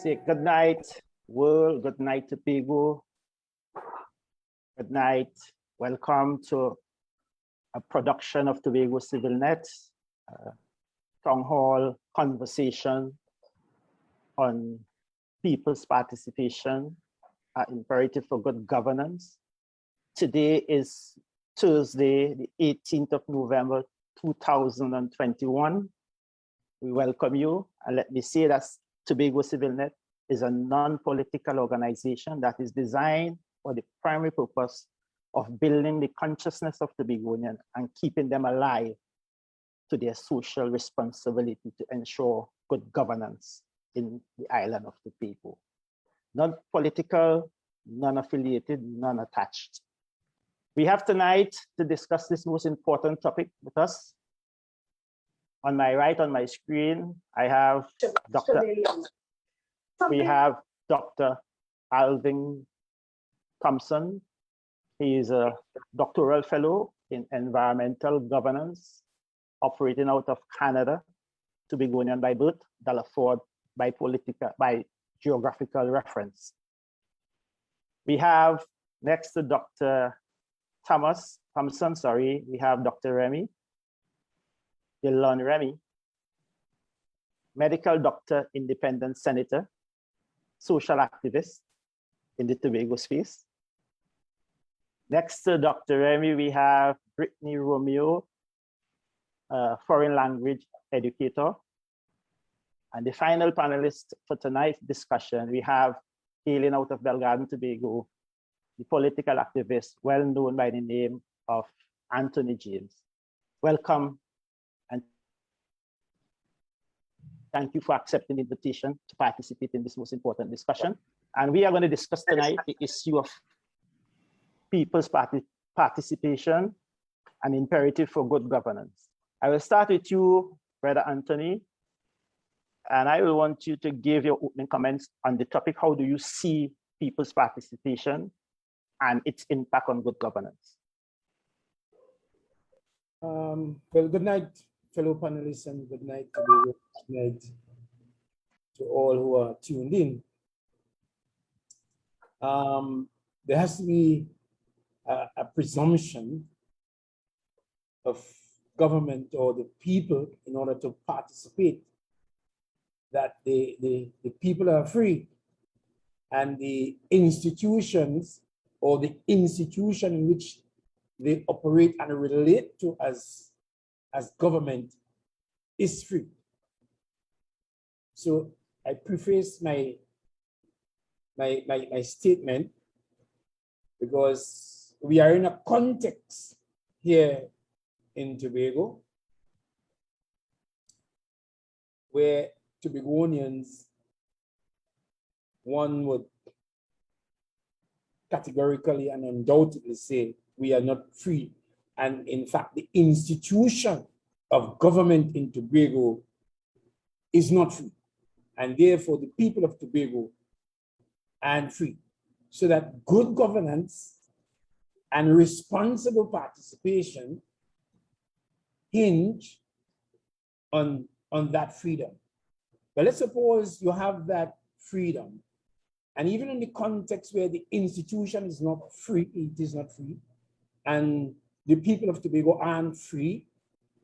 say good night, world, good night, Tobago, good night. Welcome to a production of Tobago Civil Net, town hall conversation on people's participation, imperative for good governance. Today is Thursday, the 18th of November, 2021. We welcome you, and let me say that Tobago Civil Net is a non-political organization that is designed for the primary purpose of building the consciousness of Tobagonians and keeping them alive to their social responsibility to ensure good governance in the island of Tobago. Non-political, non-affiliated, non-attached. We have tonight to discuss this most important topic with us. On my right, on my screen, I have Dr. Alvin Thompson. He is a doctoral fellow in environmental governance, operating out of Canada, Tobagonian by birth, Delaford by geographical reference. We have next to Dr. Thompson, we have Dr. Remy, Dylan Remy, medical doctor, independent senator, social activist in the Tobago space. Next to Dr. Remy, we have Brittany Romeo, foreign language educator. And the final panelist for tonight's discussion, we have hailing out of Belgarden, Tobago, the political activist, well known by the name of Anthony James. Welcome, and thank you for accepting the invitation to participate in this most important discussion. And we are going to discuss tonight the issue of people's participation and imperative for good governance. I will start with you, Brother Anthony, and I will want you to give your opening comments on the topic. How do you see people's participation and its impact on good governance? Well, good night, fellow panelists, and good night to Tobago. Good night to all who are tuned in. There has to be a presumption of government or the people in order to participate, that the people are free, and the institutions or the institution in which they operate and relate to as government is free. So I preface my statement because we are in a context here in Tobago where Tobagonians, one would categorically and undoubtedly say we are not free. And in fact, the institution of government in Tobago is not free. And therefore, the people of Tobago are free. So that good governance and responsible participation hinge on that freedom. But let's suppose you have that freedom, and even in the context where the institution is not free, it is not free, and the people of Tobago aren't free,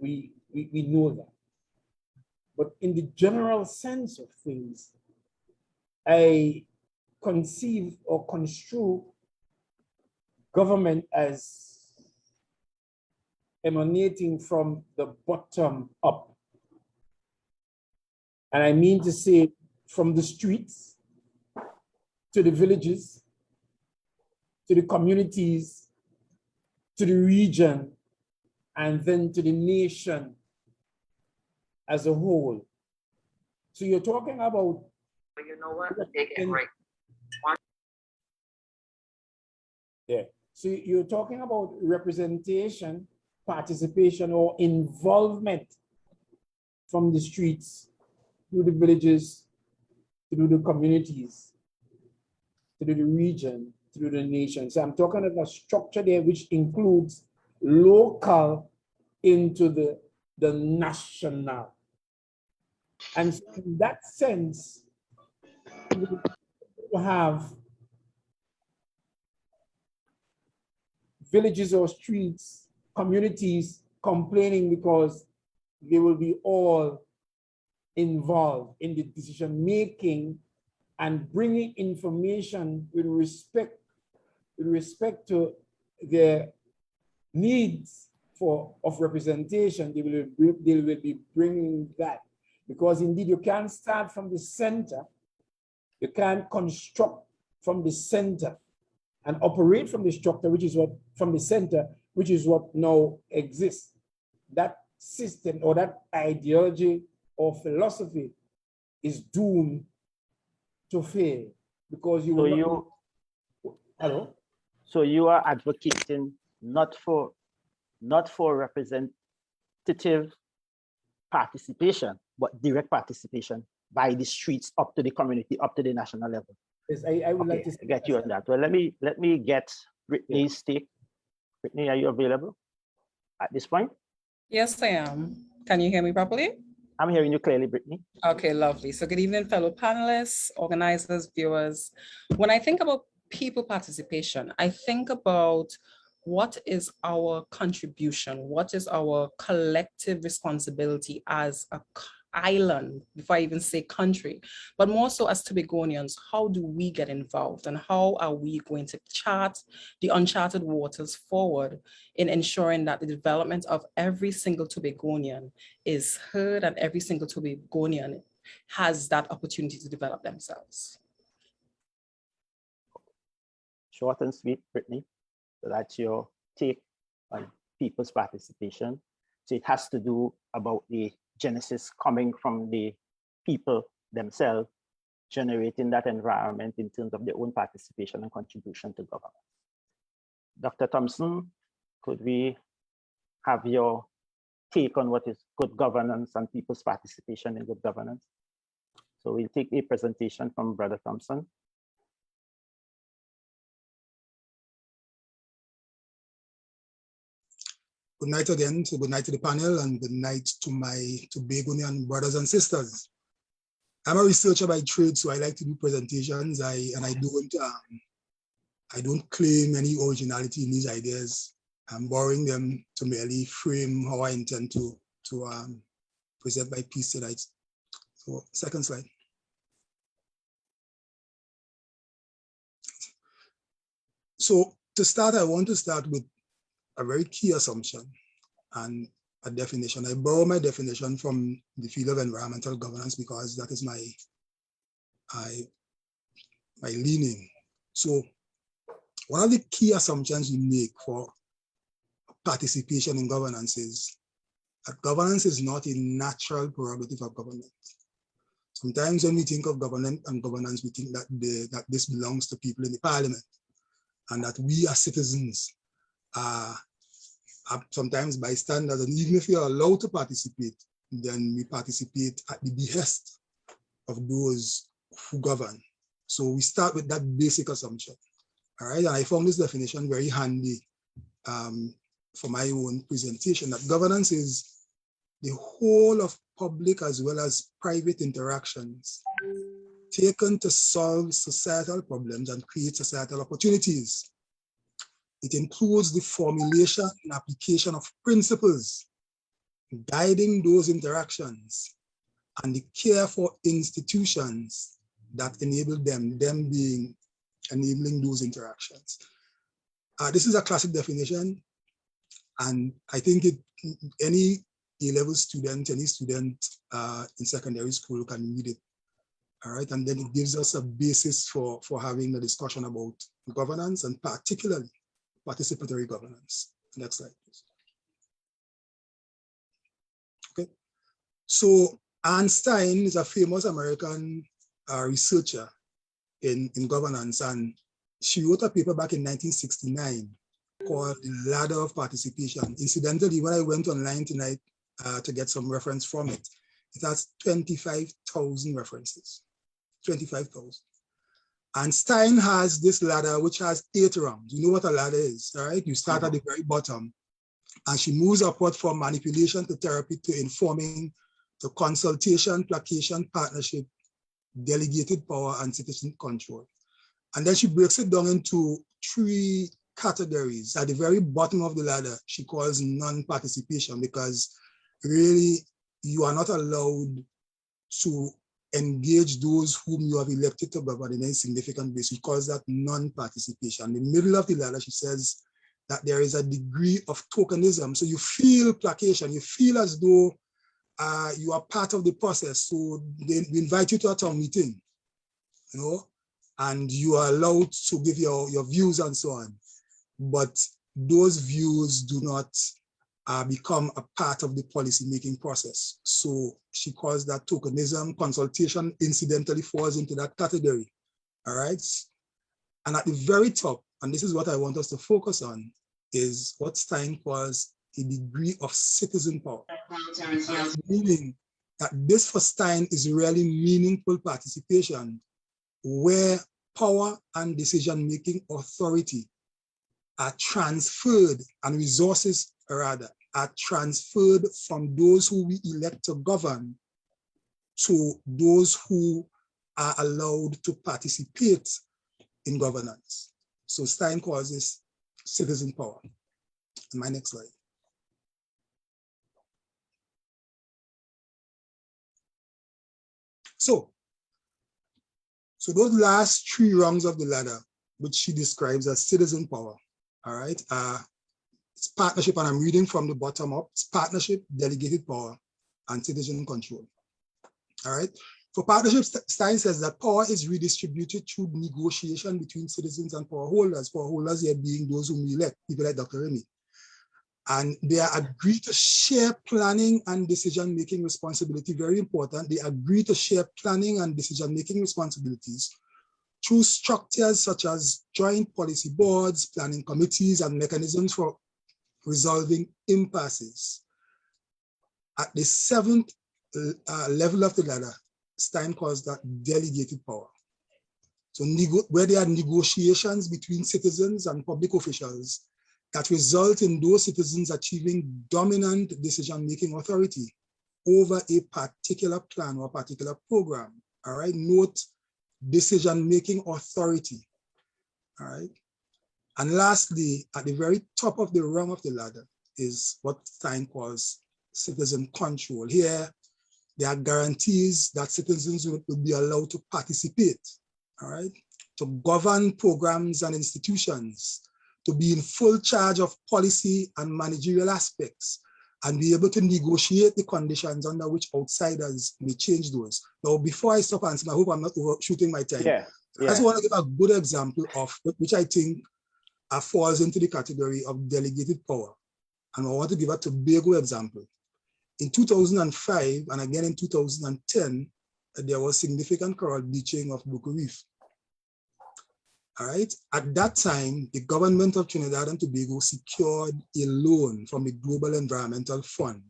we know that. But in the general sense of things, I conceive or construe government as emanating from the bottom up. And I mean to say from the streets to the villages, to the communities, to the region, and then to the nation as a whole. So you're talking about, you know what? Take it right. Yeah. So you're talking about representation, participation, or involvement from the streets to the villages, to the communities, to the region, to the nation. So I'm talking about a structure there which includes local into the national. And so in that sense, to have villages or streets, communities complaining because they will be all involved in the decision making and bringing information with respect to their needs of representation. They will be bringing that, because indeed you can't start from the center, you can't construct from the center and operate from the structure, which is what from the center, which is what now exists. That system or that ideology or philosophy is doomed to fail, because you will hello? So you are advocating not for representative participation, but direct participation by the streets up to the community, up to the national level. Yes, I would like to get you on that. Well, let me get Brittany's take. Brittany, are you available at this point? Yes, I am. Can you hear me properly? I'm hearing you clearly, Brittany. Okay, lovely. So good evening, fellow panelists, organizers, viewers. When I think about people participation, I think about what is our contribution? What is our collective responsibility as an island, before I even say country, but more so as Tobagonians? How do we get involved, and how are we going to chart the uncharted waters forward in ensuring that the development of every single Tobagonian is heard and every single Tobagonian has that opportunity to develop themselves? Short and sweet, Brittany. So that's your take on people's participation. So it has to do about the genesis coming from the people themselves, generating that environment in terms of their own participation and contribution to government. Dr. Thompson, could we have your take on what is good governance and people's participation in good governance? So we'll take a presentation from Brother Thompson. Good night again. So good night to the panel, and good night to my Tobagonian brothers and sisters. I'm a researcher by trade, so I like to do presentations. I don't claim any originality in these ideas. I'm borrowing them to merely frame how I intend to present my piece tonight. So second slide. So to start, I want to start with a very key assumption and a definition. I borrow my definition from the field of environmental governance because that is my leaning. So one of the key assumptions we make for participation in governance is that governance is not a natural prerogative of government. Sometimes when we think of government and governance, we think that this belongs to people in the parliament, and that we as citizens are sometimes bystanders, and even if we are allowed to participate, then we participate at the behest of those who govern. So we start with that basic assumption. All right, and I found this definition very handy for my own presentation, that governance is the whole of public as well as private interactions taken to solve societal problems and create societal opportunities. It includes the formulation and application of principles guiding those interactions and the care for institutions that enable them being enabling those interactions. This is a classic definition, and I think any A-level student, any student in secondary school can read it. All right, and then it gives us a basis for having a discussion about governance, and particularly participatory governance. Next slide, please. Okay, so Einstein is a famous American researcher in governance, and she wrote a paper back in 1969 called The Ladder of Participation. Incidentally, when I went online tonight to get some reference from it, it has 25,000 references, 25,000. And Stein has this ladder, which has 8 rungs. You know what a ladder is, all right? You start at the very bottom, and she moves upward from manipulation to therapy to informing to consultation, placation, partnership, delegated power, and citizen control. And then she breaks it down into 3 categories. At the very bottom of the ladder, she calls non-participation, because really you are not allowed to engage those whom you have elected to govern in any significant way. She calls that non-participation. In the middle of the ladder, she says that there is a degree of tokenism. So you feel placation, you feel as though you are part of the process. So they invite you to a town meeting, you know, and you are allowed to give your views and so on. But those views do not become a part of the policy-making process. So she calls that tokenism. Consultation incidentally falls into that category, all right? And at the very top, and this is what I want us to focus on, is what Stein calls a degree of citizen power. Meaning that this for Stein is really meaningful participation, where power and decision-making authority are transferred, and resources rather, are transferred from those who we elect to govern to those who are allowed to participate in governance. So Stein calls this citizen power. My next slide. So those last 3 rungs of the ladder, which she describes as citizen power, all right, it's partnership, and I'm reading from the bottom up. It's partnership, delegated power, and citizen control. All right. For partnership, Stein says that power is redistributed through negotiation between citizens and power holders. Power holders here being those whom we elect, people like Dr. Remy. And they are agreed to share planning and decision-making responsibility. Very important. They agree to share planning and decision-making responsibilities through structures such as joint policy boards, planning committees, and mechanisms for resolving impasses. At the 7th level of the ladder, Stein calls that delegated power. So where there are negotiations between citizens and public officials that result in those citizens achieving dominant decision-making authority over a particular plan or a particular program. All right, note decision-making authority. All right. And lastly, at the very top of the rung of the ladder is what Stein calls citizen control. Here, there are guarantees that citizens will be allowed to participate, all right, to govern programs and institutions, to be in full charge of policy and managerial aspects, and be able to negotiate the conditions under which outsiders may change those. Now, before I stop answering, I hope I'm not overshooting my time. Yeah. I just want to give a good example of which I think falls into the category of delegated power. And I want to give a Tobago example. In 2005, and again in 2010, there was significant coral bleaching of Buku Reef. All right. At that time, the government of Trinidad and Tobago secured a loan from the Global Environmental Fund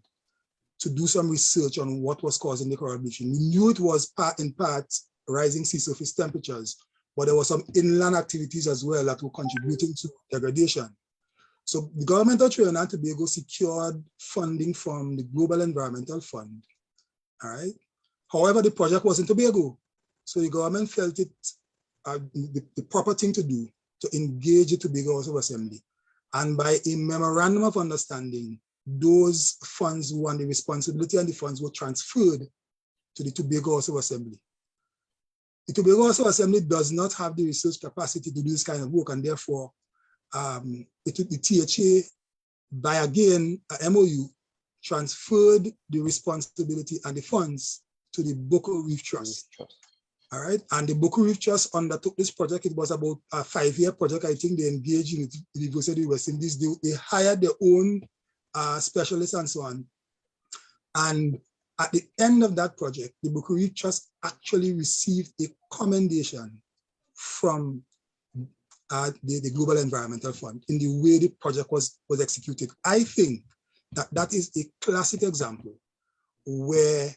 to do some research on what was causing the coral bleaching. We knew it was in part rising sea surface temperatures, but there were some inland activities as well that were contributing to degradation. So the government of Trinidad and Tobago secured funding from the Global Environmental Fund. All right. However, the project was in Tobago. So the government felt it the proper thing to do to engage the Tobago House of Assembly. And by a memorandum of understanding, those funds were, and the responsibility and the funds were transferred to the Tobago House of Assembly. The Tobago House of Assembly does not have the research capacity to do this kind of work, and therefore the THA, by again a MOU, transferred the responsibility and the funds to the Buku Reef Trust. All right, and the Buku Reef Trust undertook this project. It was about a 5-year project. I think they engaged in the University of West Indies. They hired their own specialists and so on. And at the end of that project, the Buku Reef Trust actually received a commendation from the Global Environmental Fund in the way the project was executed. I think that is a classic example where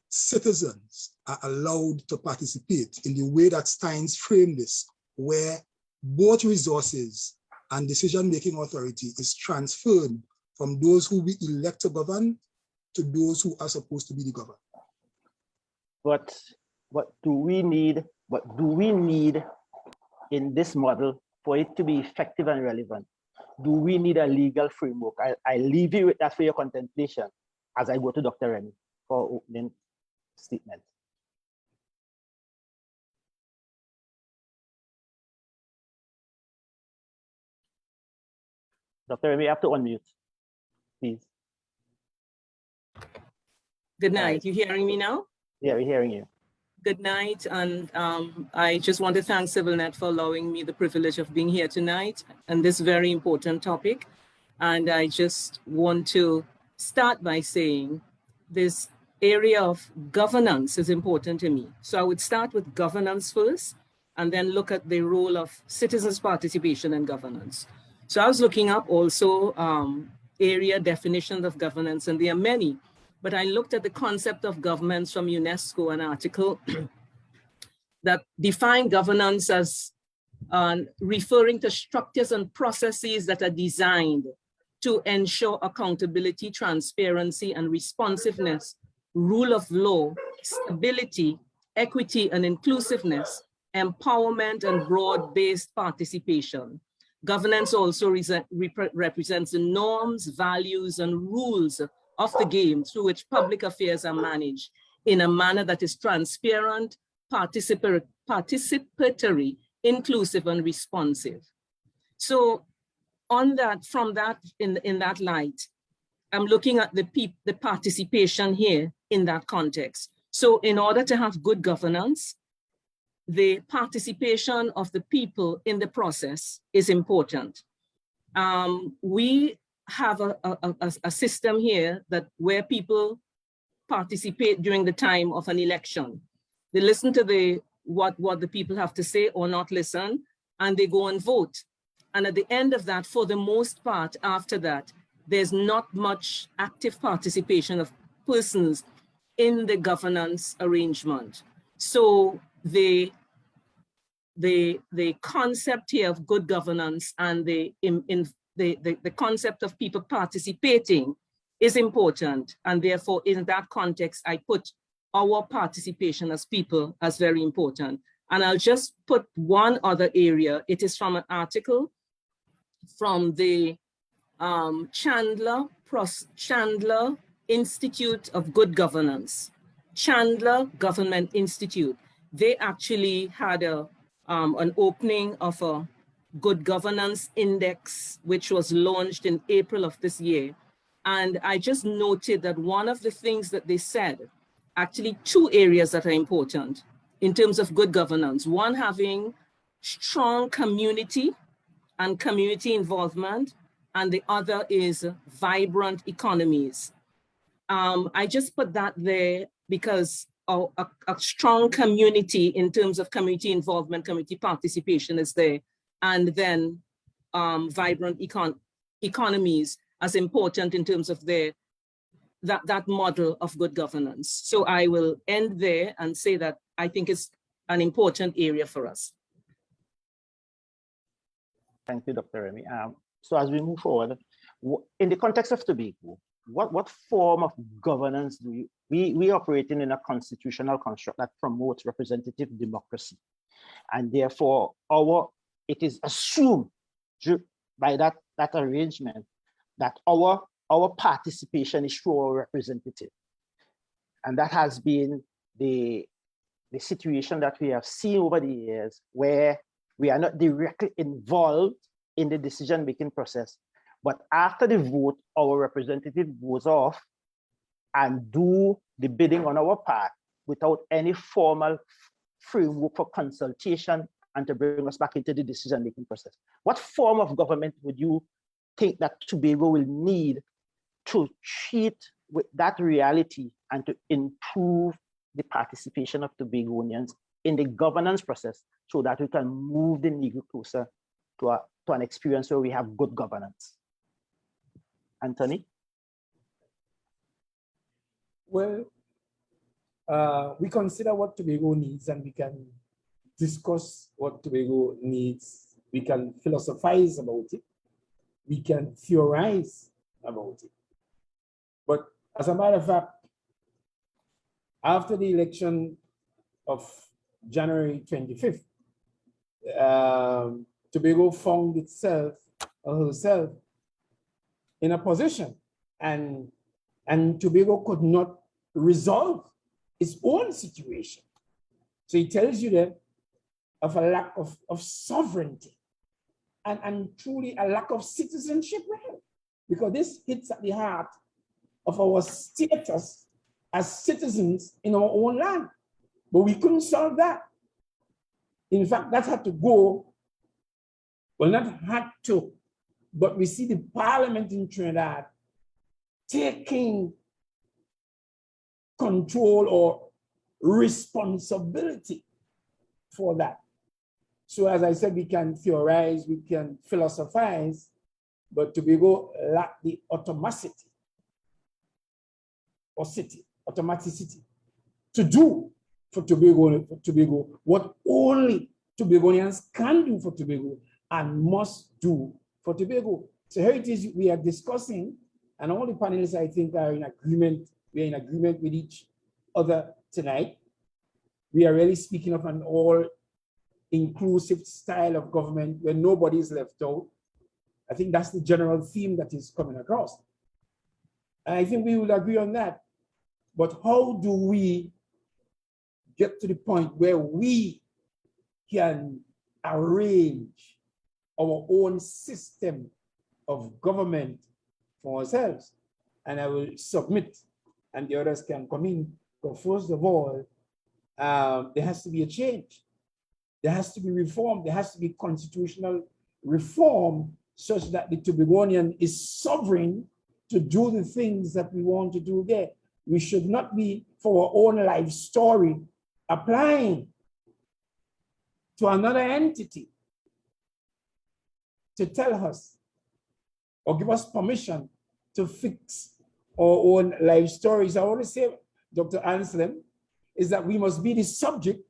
citizens are allowed to participate in the way that Stein's framed this, where both resources and decision-making authority is transferred from those who we elect to govern to those who are supposed to be the governed. But But do we need in this model for it to be effective and relevant? Do we need a legal framework? I leave you with that for your contemplation as I go to Dr. Remy for opening statement. Dr. Remy, you have to unmute, please. Good night. Right. You hearing me now? Yeah, we're hearing you. Good night. And I just want to thank CivilNet for allowing me the privilege of being here tonight on this very important topic. And I just want to start by saying this area of governance is important to me. So I would start with governance first and then look at the role of citizens' participation in governance. So I was looking up also area definitions of governance, and there are many, but I looked at the concept of governance from UNESCO, an article that defined governance as referring to structures and processes that are designed to ensure accountability, transparency, and responsiveness, rule of law, stability, equity, and inclusiveness, empowerment, and broad-based participation. Governance also represents the norms, values, and rules of the game through which public affairs are managed in a manner that is transparent, participatory, inclusive, and responsive. So on that, from that, in that light, I'm looking at the participation here in that context. So in order to have good governance, the participation of the people in the process is important. We have a system here where people participate during the time of an election. They listen to what the people have to say or not listen, and they go and vote. And at the end of that, for the most part, after that, there's not much active participation of persons in the governance arrangement. So the concept here of good governance and the concept of people participating is important. And therefore, in that context, I put our participation as people as very important. And I'll just put one other area. It is from an article from the Chandler Institute of Good Governance, Chandler Government Institute. They actually had an opening of a Good Governance Index, which was launched in April of this year. And I just noted that one of the things that they said, actually two areas that are important in terms of good governance. One, having strong community and community involvement, and the other is vibrant economies. I just put that there because a strong community in terms of community involvement, community participation is there, and then vibrant economies as important in terms of that model of good governance. So I will end there and say that I think it's an important area for us. Thank you, Dr. Remy. So as we move forward, in the context of Tobago, what form of governance do we operating in a constitutional construct that promotes representative democracy, and therefore it is assumed by that arrangement that our participation is through our representative, and that has been the situation that we have seen over the years, where we are not directly involved in the decision-making process, but after the vote, our representative goes off and do the bidding on our part without any formal framework for consultation and to bring us back into the decision-making process. What form of government would you think that Tobago will need to treat with that reality and to improve the participation of Tobagonians in the governance process so that we can move the needle closer to an experience where we have good governance? Anthony? Well, we consider what Tobago needs, and we can discuss what Tobago needs. We can philosophize about it. We can theorize about it. But as a matter of fact, after the election of January 25th, Tobago found itself or herself in a position, and Tobago could not resolve its own situation. So it tells you that of a lack of sovereignty and truly a lack of citizenship, right? Because this hits at the heart of our status as citizens in our own land. But we couldn't solve that. In fact, that had to go, well, not had to, but we see the parliament in Trinidad taking control or responsibility for that. So as I said, we can theorize, we can philosophize, but Tobago lack the automaticity to do for Tobago what only Tobagonians can do for Tobago and must do for Tobago. So here it is we are discussing, and all the panelists I think are in agreement. We are in agreement with each other tonight. We are really speaking of an all-inclusive style of government where nobody is left out. I think that's the general theme that is coming across. And I think we will agree on that. But how do we get to the point where we can arrange our own system of government for ourselves? And I will submit, and the others can come in. But first of all, there has to be a change. There has to be reform. There has to be constitutional reform such that the Tobagonian is sovereign to do the things that we want to do there. We should not be, for our own life story, applying to another entity to tell us or give us permission to fix our own life stories. I want to say, Dr. Anslem, is that we must be the subject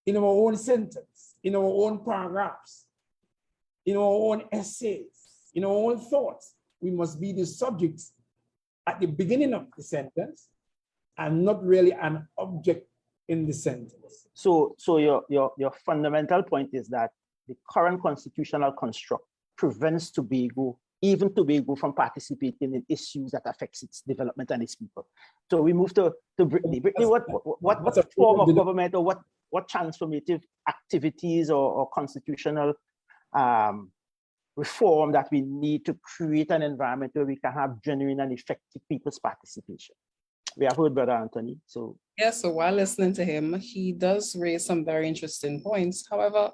in our own sentence, in our own paragraphs, in our own essays, in our own thoughts. We must be the subjects at the beginning of the sentence and not really an object in the sentence. So your fundamental point is that the current constitutional construct prevents Tobago, even Tobago, from participating in issues that affects its development and its people. So we move to Brittany. Brittany, what form of government or what transformative activities or constitutional reform that we need to create an environment where we can have genuine and effective people's participation? We have heard Brother Anthony. So yeah, so while listening to him, he does raise some very interesting points. However,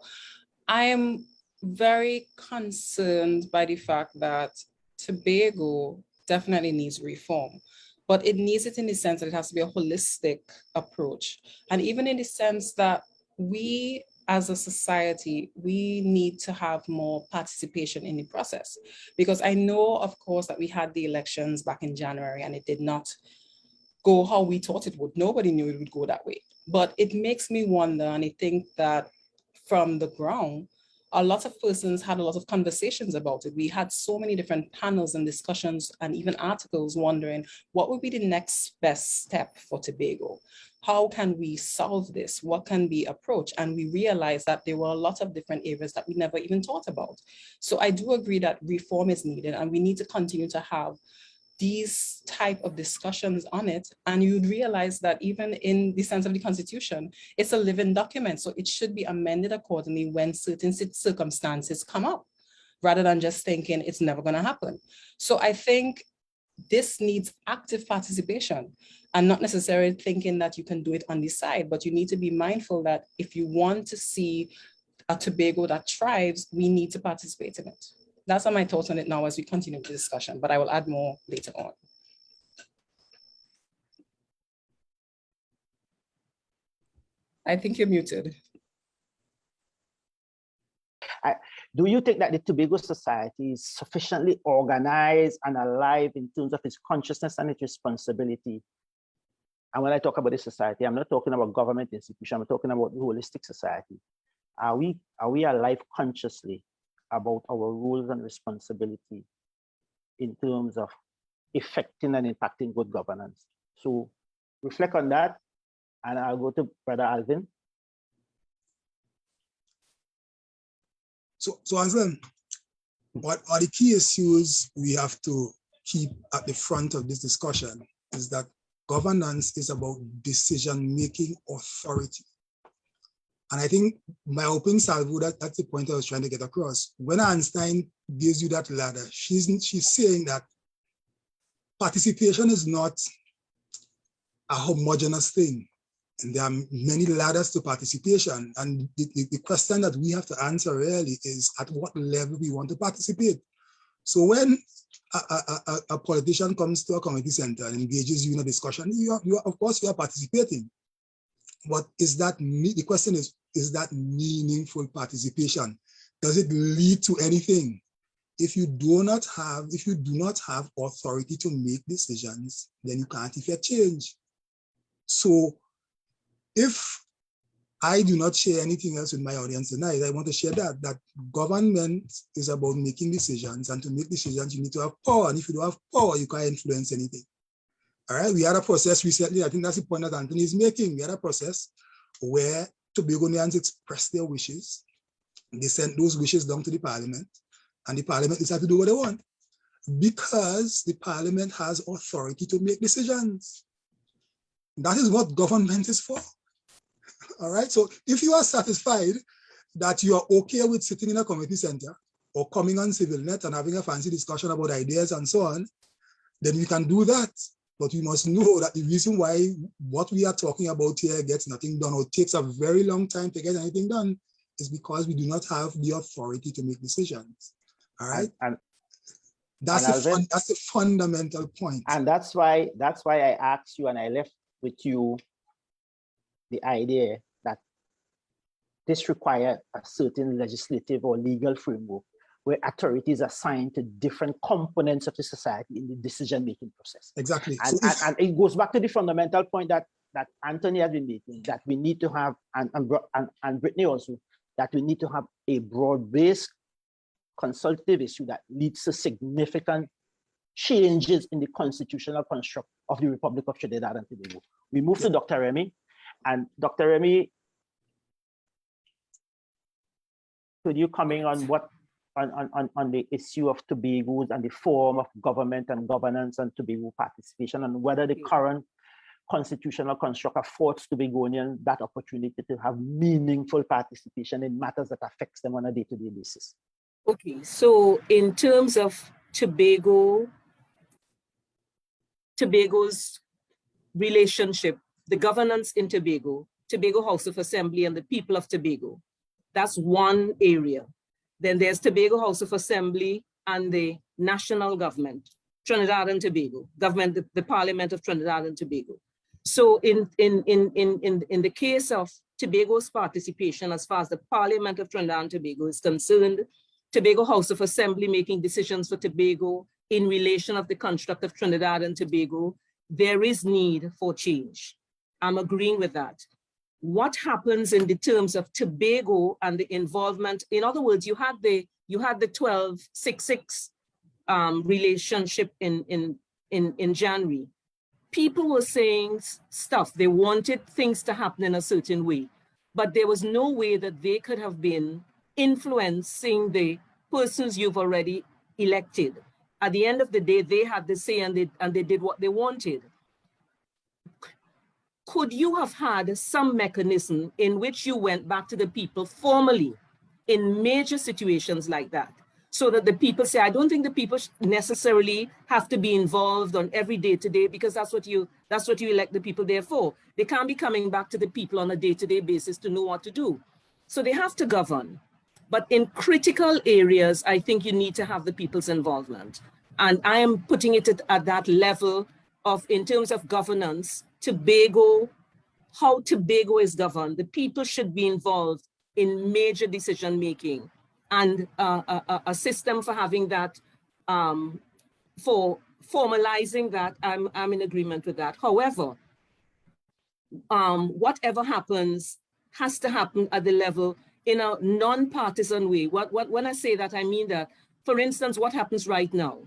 I am very concerned by the fact that Tobago definitely needs reform, but it needs it in the sense that it has to be a holistic approach. And even in the sense that we as a society, we need to have more participation in the process. Because I know, of course, that we had the elections back in January and it did not go how we thought it would. Nobody knew it would go that way. But it makes me wonder, and I think that from the ground, a lot of persons had a lot of conversations about it. We had so many different panels and discussions and even articles wondering what would be the next best step for Tobago? How can we solve this? What can be approached? And we realized that there were a lot of different areas that we never even thought about. So I do agree that reform is needed and we need to continue to have these type of discussions on it. And you'd realize that even in the sense of the Constitution, it's a living document. So it should be amended accordingly when certain circumstances come up, rather than just thinking it's never going to happen. So I think this needs active participation and not necessarily thinking that you can do it on the side, but you need to be mindful that if you want to see a Tobago that thrives, we need to participate in it. That's all my thoughts on it now as we continue the discussion, but I will add more later on. I think you're muted. Do you think that the Tobago society is sufficiently organized and alive in terms of its consciousness and its responsibility? And when I talk about the society, I'm not talking about government institution, I'm talking about the holistic society. Are we alive consciously about our roles and responsibility in terms of effecting and impacting good governance? So reflect on that And I'll go to Brother Alvin. So Anslem, what are the key issues we have to keep at the front of this discussion is that governance is about decision-making authority. And I think my open salvo, that's the point I was trying to get across. When Einstein gives you that ladder, she's saying that participation is not a homogeneous thing. And there are many ladders to participation. And the question that we have to answer really is at what level we want to participate. So when a politician comes to a community center and engages you in a discussion, of course you are participating. But the question is that meaningful participation? Does it lead to anything? If you do not have authority to make decisions, then you can't effect change. So if I do not share anything else with my audience tonight, I want to share that government is about making decisions, and to make decisions, you need to have power. And if you don't have power, you can't influence anything. All right, we had a process recently, I think that's the point that Anthony is making. We had a process where Tobagonians expressed their wishes. They sent those wishes down to the parliament, and the parliament decided to do what they want because the parliament has authority to make decisions. That is what government is for. All right, so if you are satisfied that you are okay with sitting in a community center or coming on CivilNet and having a fancy discussion about ideas and so on, then we can do that. But we must know that the reason why what we are talking about here gets nothing done or takes a very long time to get anything done is because we do not have the authority to make decisions. All right, that's the fundamental point. And that's why I asked you and I left with you the idea that this requires a certain legislative or legal framework where authorities are assigned to different components of the society in the decision-making process. Exactly. And it goes back to the fundamental point that Anthony has been making, that we need to have, and Brittany also, that we need to have a broad-based consultative issue that leads to significant changes in the constitutional construct of the Republic of Trinidad and Tobago. We move to Dr. Remy, and Dr. Remy, could you comment on what on the issue of Tobago and the form of government and governance and Tobago participation, and whether the current constitutional construct affords Tobagonians that opportunity to have meaningful participation in matters that affects them on a day-to-day basis? Okay, so in terms of Tobago's relationship, the governance in Tobago, Tobago House of Assembly and the people of Tobago, that's one area. Then there's Tobago House of Assembly and the national government, Trinidad and Tobago, the Parliament of Trinidad and Tobago. So in the case of Tobago's participation, as far as the Parliament of Trinidad and Tobago is concerned, Tobago House of Assembly making decisions for Tobago in relation of the construct of Trinidad and Tobago, there is need for change. I'm agreeing with that. What happens in the terms of Tobago and the involvement? In other words, you had the 12-6-6 relationship in January. People were saying stuff. They wanted things to happen in a certain way, but there was no way that they could have been influencing the persons you've already elected. At the end of the day, they had the say and they did what they wanted. Could you have had some mechanism in which you went back to the people formally in major situations like that, so that the people say, I don't think the people necessarily have to be involved on every day-to-day, because that's what you elect the people there for. They can't be coming back to the people on a day-to-day basis to know what to do. So they have to govern. But in critical areas, I think you need to have the people's involvement. And I am putting it at that level of, in terms of governance, Tobago, how Tobago is governed. The people should be involved in major decision-making, and a system for having that, for formalizing that, I'm in agreement with that. However, whatever happens has to happen at the level in a non-partisan way. When I say that, I mean that, for instance, what happens right now,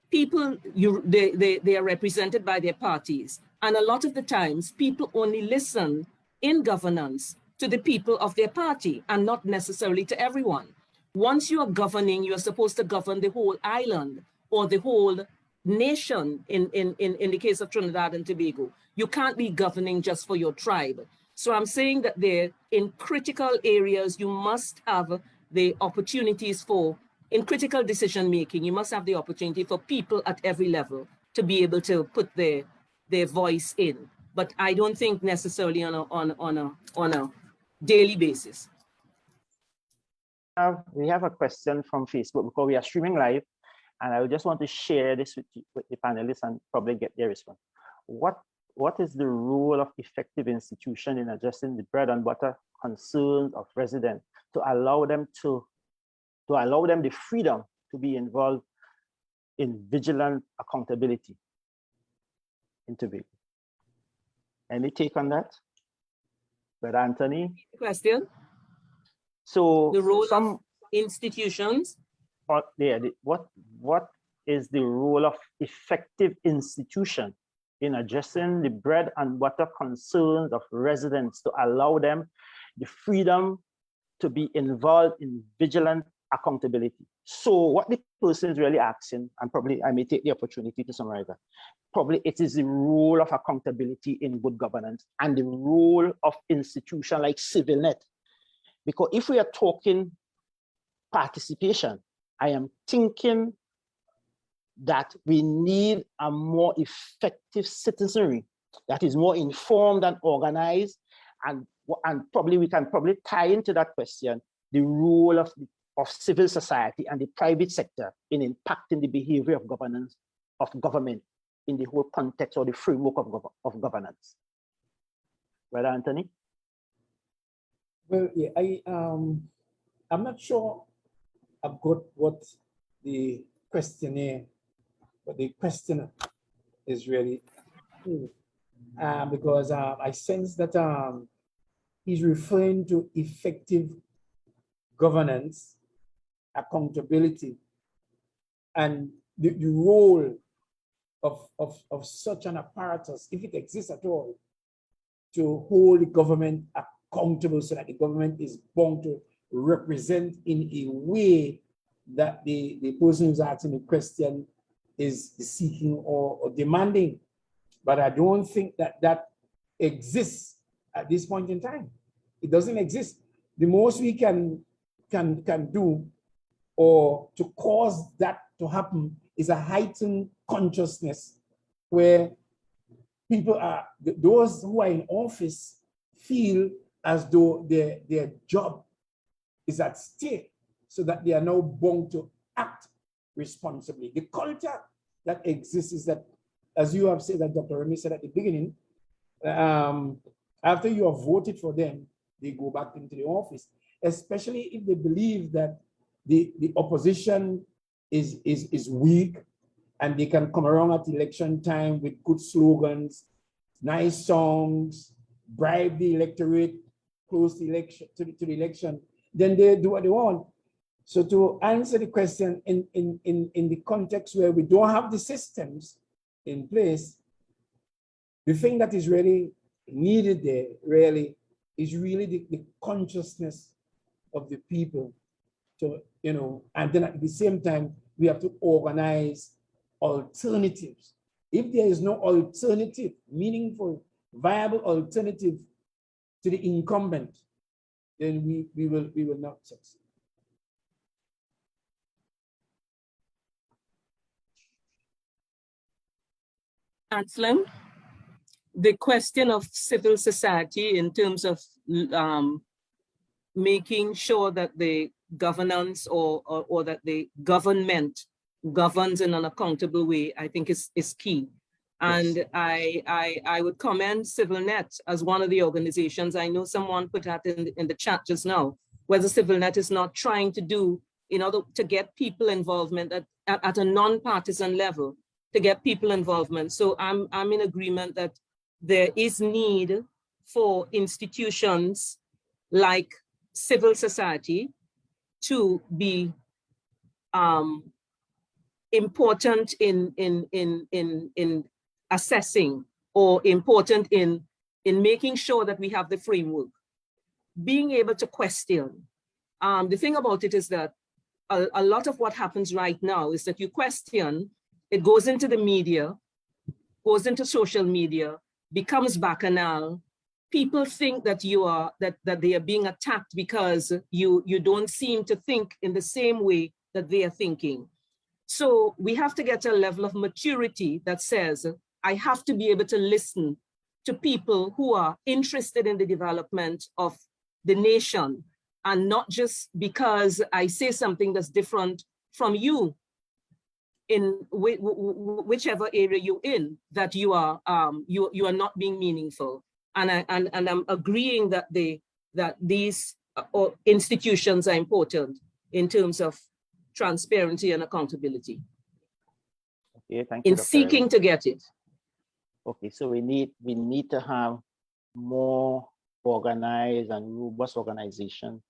people, they are represented by their parties. And a lot of the times, people only listen in governance to the people of their party and not necessarily to everyone. Once you are governing, you're supposed to govern the whole island or the whole nation in the case of Trinidad and Tobago. You can't be governing just for your tribe. So I'm saying that there, in critical areas, you must have the opportunities for, in critical decision making, you must have the opportunity for people at every level to be able to put their voice in. But I don't think necessarily on a daily basis. We have a question from Facebook because we are streaming live, and I just want to share this with the panelists and probably get their response. What is the role of effective institution in addressing the bread and butter concerns of residents to allow them the freedom to be involved in vigilant accountability in Tobago? Any take on that? Brother Anthony? Question? So the role of institutions. What is the role of effective institution in addressing the bread and butter concerns of residents to allow them the freedom to be involved in vigilant accountability? So what the person is really asking, and probably I may take the opportunity to summarize that, probably it is the role of accountability in good governance and the role of institution like CivilNet. Because if we are talking participation, I am thinking that we need a more effective citizenry that is more informed and organized, and probably we can tie into that question the role of civil society and the private sector in impacting the behavior of governance, of government in the whole context or the framework of governance. Brother Anthony? Well, yeah, I'm not sure I've got what the questionnaire, what the questioner is really, because I sense that he's referring to effective governance, accountability, and the role of such an apparatus, if it exists at all, to hold the government accountable so that the government is bound to represent in a way that the person who's asking the question is seeking or demanding. But I don't think that exists at this point in time. It doesn't exist. The most we can do or to cause that to happen is a heightened consciousness where people are, those who are in office feel as though their job is at stake, so that they are now bound to act responsibly. The culture that exists is that, as you have said, that Dr. Remy said at the beginning, after you have voted for them, they go back into the office, especially if they believe that the opposition is weak and they can come around at election time with good slogans, nice songs, bribe the electorate, close the election to the election, then they do what they want. So to answer the question in the context where we don't have the systems in place, the thing that is really needed there really is really the consciousness of the people. So, and then at the same time, we have to organize alternatives. If there is no alternative, meaningful, viable alternative to the incumbent, then we will not succeed. Anslem, the question of civil society in terms of making sure that the governance or that the government governs in an accountable way, I think is key. And yes. I would commend CivilNet as one of the organizations. I know someone put that in the chat just now, whether CivilNet is not trying to do, to get people involvement at a non-partisan level, to get people involvement. So I'm in agreement that there is need for institutions like civil society to be important in assessing or important in making sure that we have the framework. Being able to question. The thing about it is that a lot of what happens right now is that you question, it goes into the media, goes into social media, becomes bacchanal. People think that that they are being attacked because you don't seem to think in the same way that they are thinking. So we have to get a level of maturity that says, I have to be able to listen to people who are interested in the development of the nation, and not just because I say something that's different from you in whichever area you're in, that you are not being meaningful. And I'm agreeing that these institutions are important in terms of transparency and accountability. Okay, thank you, in seeking to get it. Okay, so we need to have more organized and robust organization,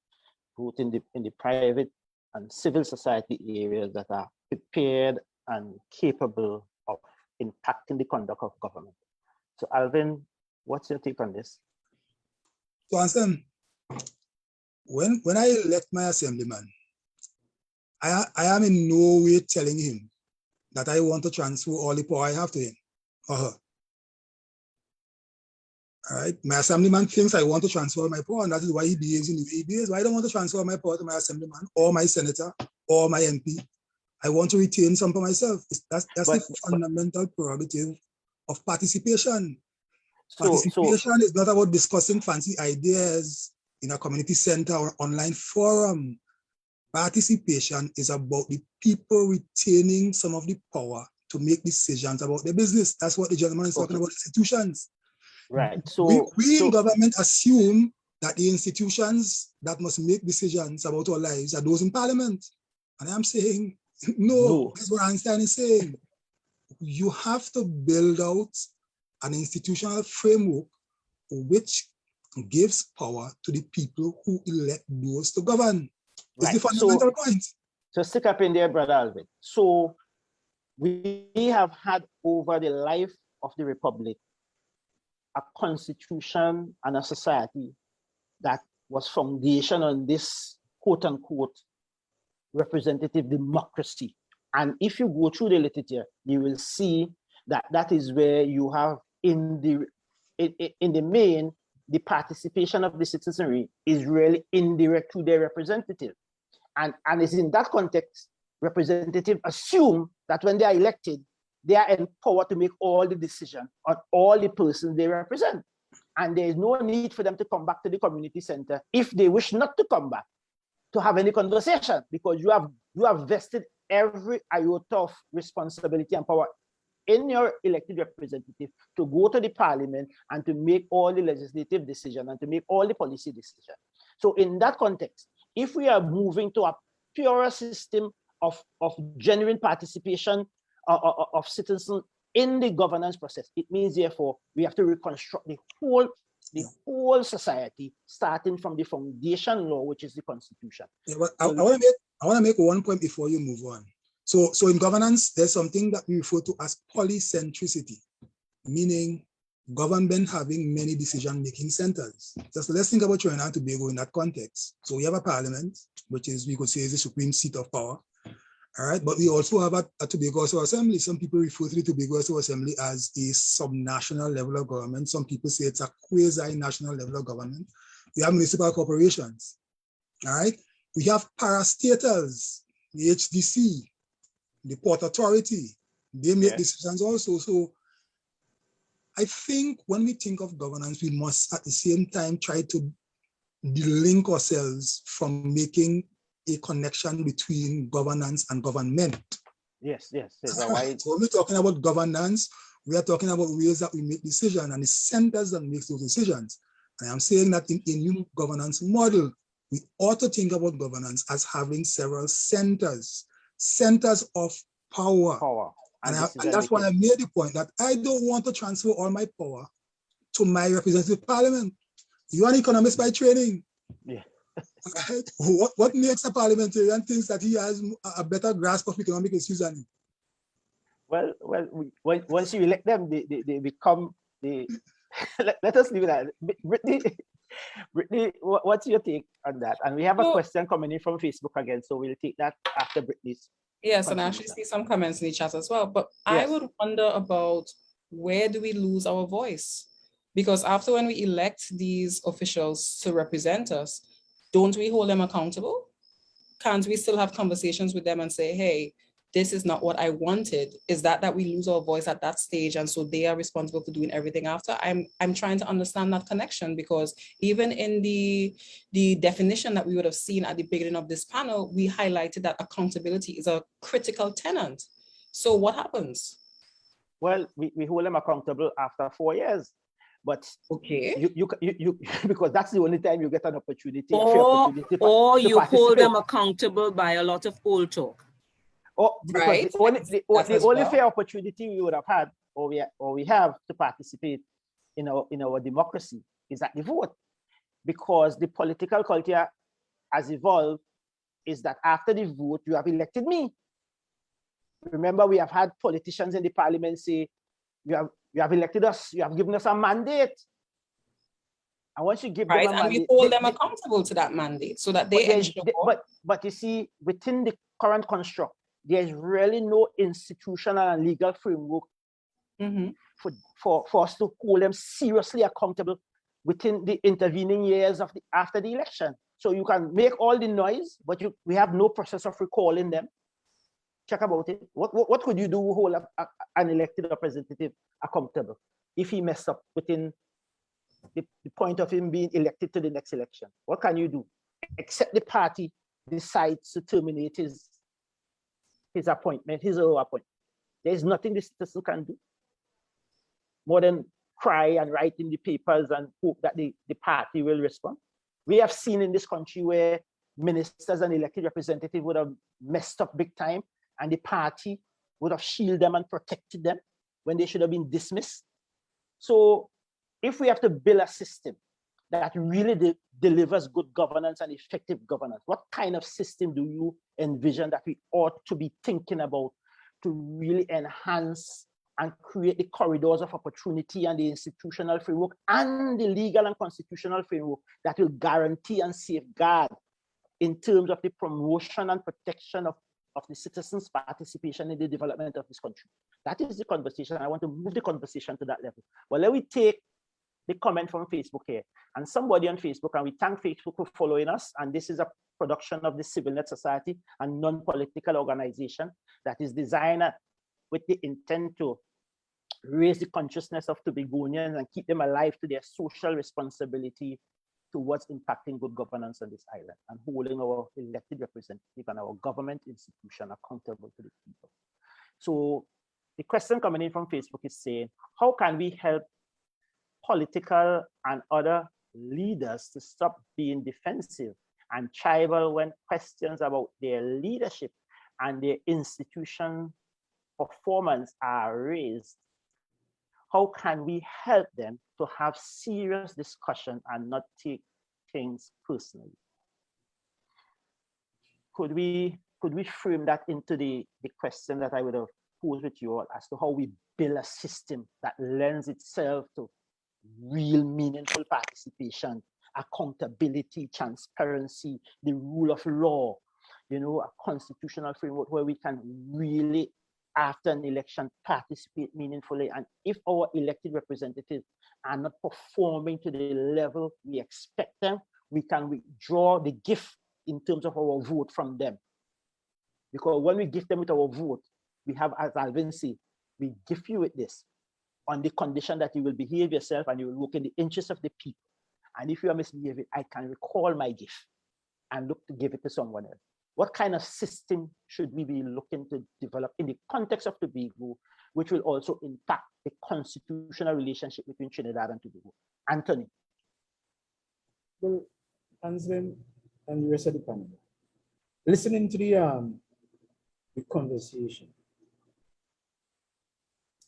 both in the private and civil society areas that are prepared and capable of impacting the conduct of government. So Alvin, what's your take on this? So Anslem, when I elect my assemblyman, I am in no way telling him that I want to transfer all the power I have to him or her. All right, my assemblyman thinks I want to transfer my power, and that is why he behaves in the way he behaves. Why I don't want to transfer my power to my assemblyman or my senator or my MP. I want to retain some for myself. That's the fundamental prerogative of participation. Participation is not about discussing fancy ideas in a community center or online forum. Participation is about the people retaining some of the power to make decisions about their business. That's what the gentleman is talking about, institutions. Right. So we in government assume that the institutions that must make decisions about our lives are those in parliament. And I'm saying, no. That's what Einstein is saying. You have to build out an institutional framework which gives power to the people who elect those to govern. It's the fundamental point. So stick up in there, Brother Alvin. So we have had over the life of the Republic a constitution and a society that was foundation on this quote unquote representative democracy. And if you go through the literature, you will see that that is where you have in the main, the participation of the citizenry is really indirect to their representative. And it's in that context, representatives assume that when they are elected, they are empowered to make all the decisions on all the persons they represent. And there is no need for them to come back to the community center if they wish not to come back to have any conversation, because you have vested every iota of responsibility and power in your elected representative to go to the parliament and to make all the legislative decisions and to make all the policy decisions. So in that context, if we are moving to a purer system of genuine participation of citizens in the governance process, it means therefore we have to reconstruct the whole society, starting from the foundation law, which is the Constitution. Yeah, but I want to make one point before you move on. So in governance, there's something that we refer to as polycentricity, meaning government having many decision-making centers. Just let's think about Trinidad and Tobago in that context. So we have a parliament, which is, we could say, is the supreme seat of power. All right, but we also have a Tobago Assembly. Some people refer to the Tobago Assembly as a subnational level of government. Some people say it's a quasi-national level of government. We have municipal corporations. All right, we have parastatals, the HDC, the Port Authority. They make decisions also. So I think when we think of governance, we must at the same time try to delink ourselves from making a connection between governance and government. Yes. So when we're talking about governance, we are talking about ways that we make decisions and the centers that make those decisions. And I'm saying that in a new governance model, we ought to think about governance as having several centers of power. And that's why I made the point that I don't want to transfer all my power to my representative parliament. You are an economist by training. Yeah. Right? What makes a parliamentarian think that he has a better grasp of economic issues than you? Well, once you elect them, they become let us leave it at that. Brittany, Brittany, what's your take on that? And we have a So- question coming in from Facebook again, so we'll take that after Brittany's. Yes, and I actually see some comments in the chat as well. But I Yes. would wonder about, where do we lose our voice? Because after, when we elect these officials to represent us, don't we hold them accountable? Can't we still have conversations with them and say, hey, this is not what I wanted? Is that we lose our voice at that stage, and so they are responsible for doing everything after? I'm trying to understand that connection, because even in the definition that we would have seen at the beginning of this panel, we highlighted that accountability is a critical tenet. So what happens? Well, we hold them accountable after 4 years, but Okay. you because that's the only time you get an opportunity. Or to you hold participate. them accountable by a lot of old talk. Or because Right. the That as only well. fair opportunity we would have had, or we have to participate in our democracy, is at the vote, because the political culture has evolved. Is that after the vote you have elected me? Remember, we have had politicians in the parliament say, you have elected us, you have given us a mandate. And once you give Right, them a and we mandate, hold them accountable to that mandate so that they ensure. but you see, within the current construct, there's really no institutional and legal framework for us to hold them seriously accountable within the intervening years after the election. So you can make all the noise, but we have no process of recalling them. Check about it. What could you do to hold an elected representative accountable if he messed up within the point of him being elected to the next election? What can you do? Except the party decides to terminate his appointment, his or her appointment. There's nothing the citizen can do more than cry and write in the papers and hope that the party will respond. We have seen in this country where ministers and elected representatives would have messed up big time, and the party would have shielded them and protected them when they should have been dismissed. So if we have to build a system that really delivers good governance and effective governance, what kind of system do you envision that we ought to be thinking about to really enhance and create the corridors of opportunity and the institutional framework and the legal and constitutional framework that will guarantee and safeguard in terms of the promotion and protection of the citizens' participation in the development of this country? That is the conversation. I want to move the conversation to that level. Well, let me take the comment from Facebook here. And somebody on Facebook, and we thank Facebook for following us, and this is a production of the Civil Net Society, a non-political organization that is designed with the intent to raise the consciousness of Tobagonians and keep them alive to their social responsibility towards impacting good governance on this island and holding our elected representative and our government institution accountable to the people. So the question coming in from Facebook is saying, how can we help political and other leaders to stop being defensive and tribal when questions about their leadership and their institution performance are raised? How can we help them to have serious discussion and not take things personally? Could we frame that into the question that I would have posed with you all as to how we build a system that lends itself to real meaningful participation, accountability, transparency, the rule of law, a constitutional framework where we can really, after an election, participate meaningfully. And if our elected representatives are not performing to the level we expect them, we can withdraw the gift in terms of our vote from them. Because when we give them with our vote, we have, as Alvin said, we give you with this on the condition that you will behave yourself and you will work in the interest of the people. And if you are misbehaving, I can recall my gift and look to give it to someone else. What kind of system should we be looking to develop in the context of Tobago, which will also impact the constitutional relationship between Trinidad and Tobago? Anthony. Well, Anslem and the rest of the panel, listening to the conversation,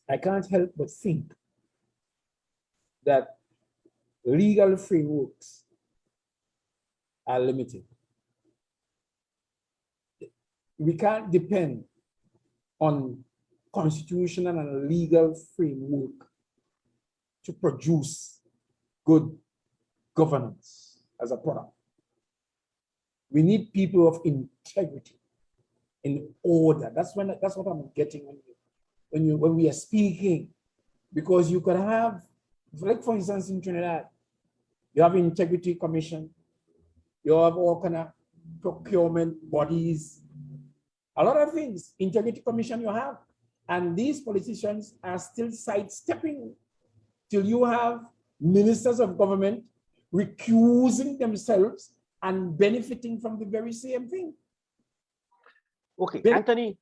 I can't help but think that legal frameworks are limited. We can't depend on constitutional and legal framework to produce good governance as a product. We need people of integrity, in order. That's what I'm getting when we are speaking, because you could have, like for instance, in Trinidad, you have integrity commission, you have all kind of procurement bodies, a lot of things, integrity commission you have, and these politicians are still sidestepping till you have ministers of government recusing themselves and benefiting from the very same thing. Okay, Then- Anthony,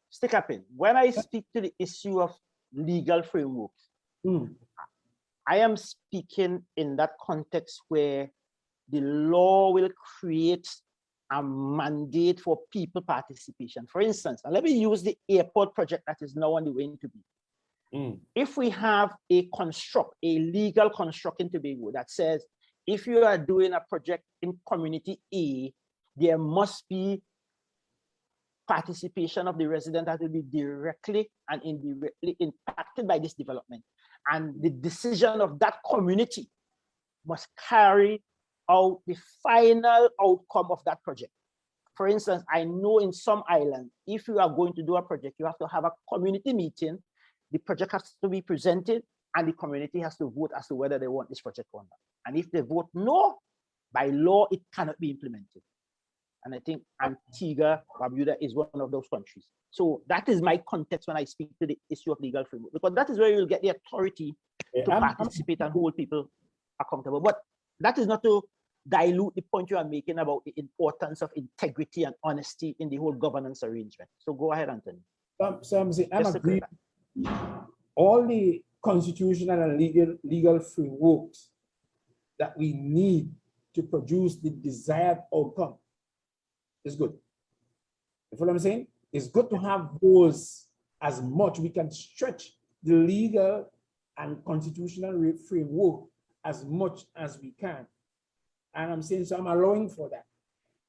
stick up in. When I speak to the issue of legal frameworks, I am speaking in that context where the law will create a mandate for people participation. For instance, and let me use the airport project that is now on the way to be. If we have a legal construct in Tobago that says, if you are doing a project in community A, there must be participation of the resident that will be directly and indirectly impacted by this development. And the decision of that community must carry out the final outcome of that project. For instance, I know in some islands, if you are going to do a project, you have to have a community meeting, the project has to be presented, and the community has to vote as to whether they want this project or not. And if they vote no, by law, it cannot be implemented. And I think Antigua Barbuda is one of those countries. So that is my context when I speak to the issue of legal framework, because that is where you'll get the authority to participate and hold people accountable. But that is not to dilute the point you are making about the importance of integrity and honesty in the whole governance arrangement. So go ahead, Anthony. So I'm saying, I'm agreeing. All the constitutional and legal frameworks that we need to produce the desired outcome is good. You follow what I'm saying? It's good to have those as much. We can stretch the legal and constitutional framework as much as we can. And I'm saying, so I'm allowing for that.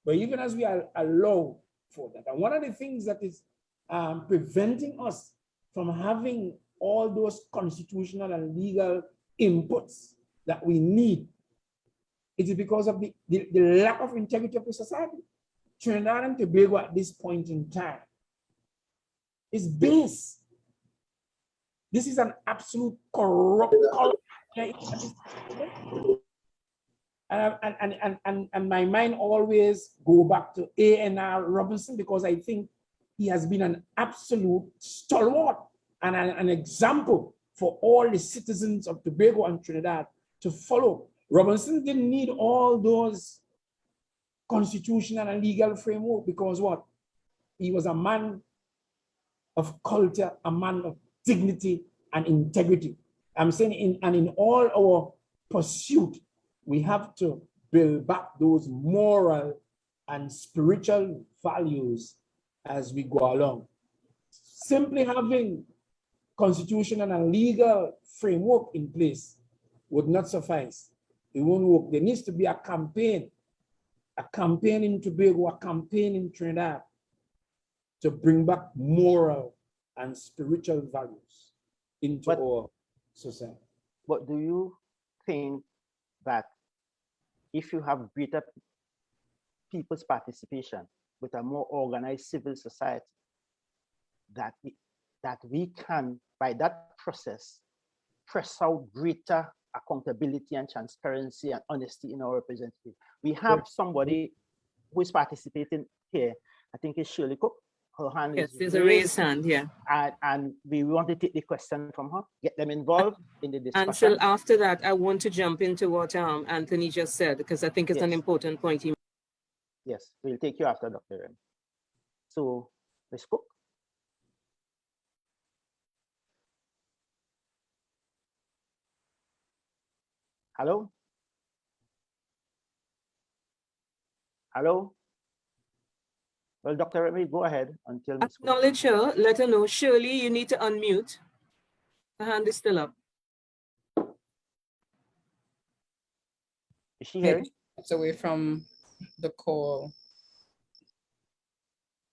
But even as we allow for that, and one of the things that is preventing us from having all those constitutional and legal inputs that we need, it is because of the lack of integrity of the society. Trinidad and Tobago at this point in time is base. This is an absolute corrupt and my mind always go back to A.N.R. Robinson, because I think he has been an absolute stalwart and an example for all the citizens of Tobago and Trinidad to follow. Robinson didn't need all those constitutional and legal framework, because what? He was a man of culture, a man of dignity and integrity. I'm saying in all our pursuit, we have to build back those moral and spiritual values as we go along. Simply having constitutional and legal framework in place would not suffice. It won't work. There needs to be a campaign in Tobago, a campaign in Trinidad to bring back moral and spiritual values into our society. But do you think that if you have greater people's participation with a more organized civil society, that we can, by that process, press out greater accountability and transparency and honesty in our representatives? We have somebody who is participating here. I think it's Shirley Cook. Her hand Yes, is there's a raised hand, yeah. And we want to take the question from her, get them involved in the discussion. And so after that, I want to jump into what Anthony just said, because I think it's an important point. Yes, we'll take you after Dr. Rem. So, Ms. Cook. Hello? Hello? Well, Dr. Remy, go ahead until Ms. Cook. Acknowledge her, let her know. Shirley, you need to unmute. The hand is still up. Is she hearing? It's away from the call.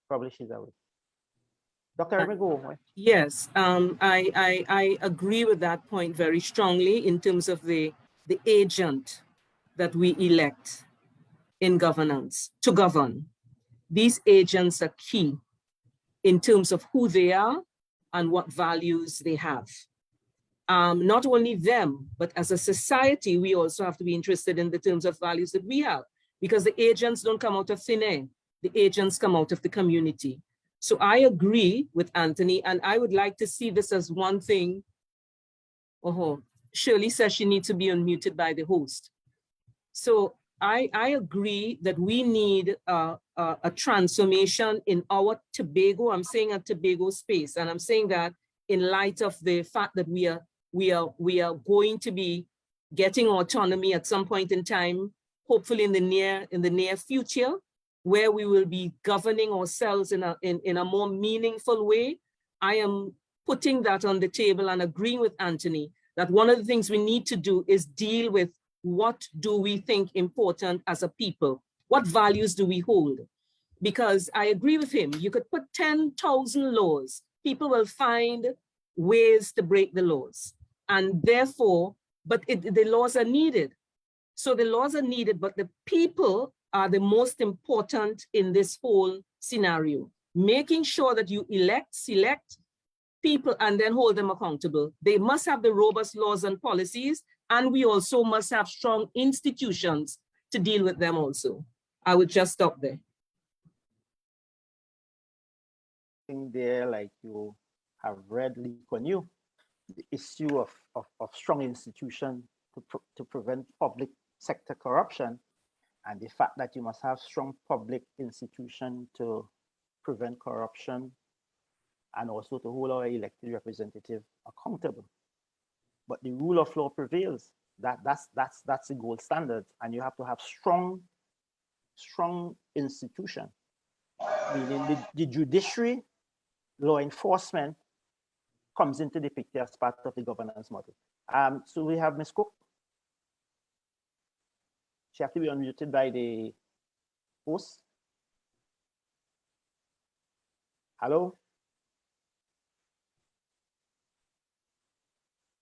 Probably she's away. Dr. Remigo, Yes, I agree with that point very strongly in terms of the agent that we elect in governance to govern. These agents are key in terms of who they are and what values they have. Not only them, but as a society, we also have to be interested in the terms of values that we have, because the agents don't come out of thin air. The agents come out of the community. So I agree with Anthony, and I would like to see this as one thing. Oh, Shirley says she needs to be unmuted by the host. So I agree that we need a transformation in our Tobago. I'm saying a Tobago space, and I'm saying that in light of the fact that we are going to be getting autonomy at some point in time, hopefully in the near future, where we will be governing ourselves in a more meaningful way. I am putting that on the table and agreeing with Anthony that one of the things we need to do is deal with what do we think important as a people? What values do we hold? Because I agree with him, you could put 10,000 laws, people will find ways to break the laws. And therefore, the laws are needed. So the laws are needed, but the people are the most important in this whole scenario. Making sure that you select people and then hold them accountable. They must have the robust laws and policies, and we also must have strong institutions to deal with them also. I would just stop there. There, like you have read Lee Kuan Yew, the issue of strong institution to prevent public sector corruption, and the fact that you must have strong public institution to prevent corruption and also to hold our elected representative accountable. But the rule of law prevails. That's the gold standard, and you have to have strong institution, meaning the judiciary, law enforcement comes into the picture as part of the governance model. So we have Ms. Cook. She has to be unmuted by the host. Hello?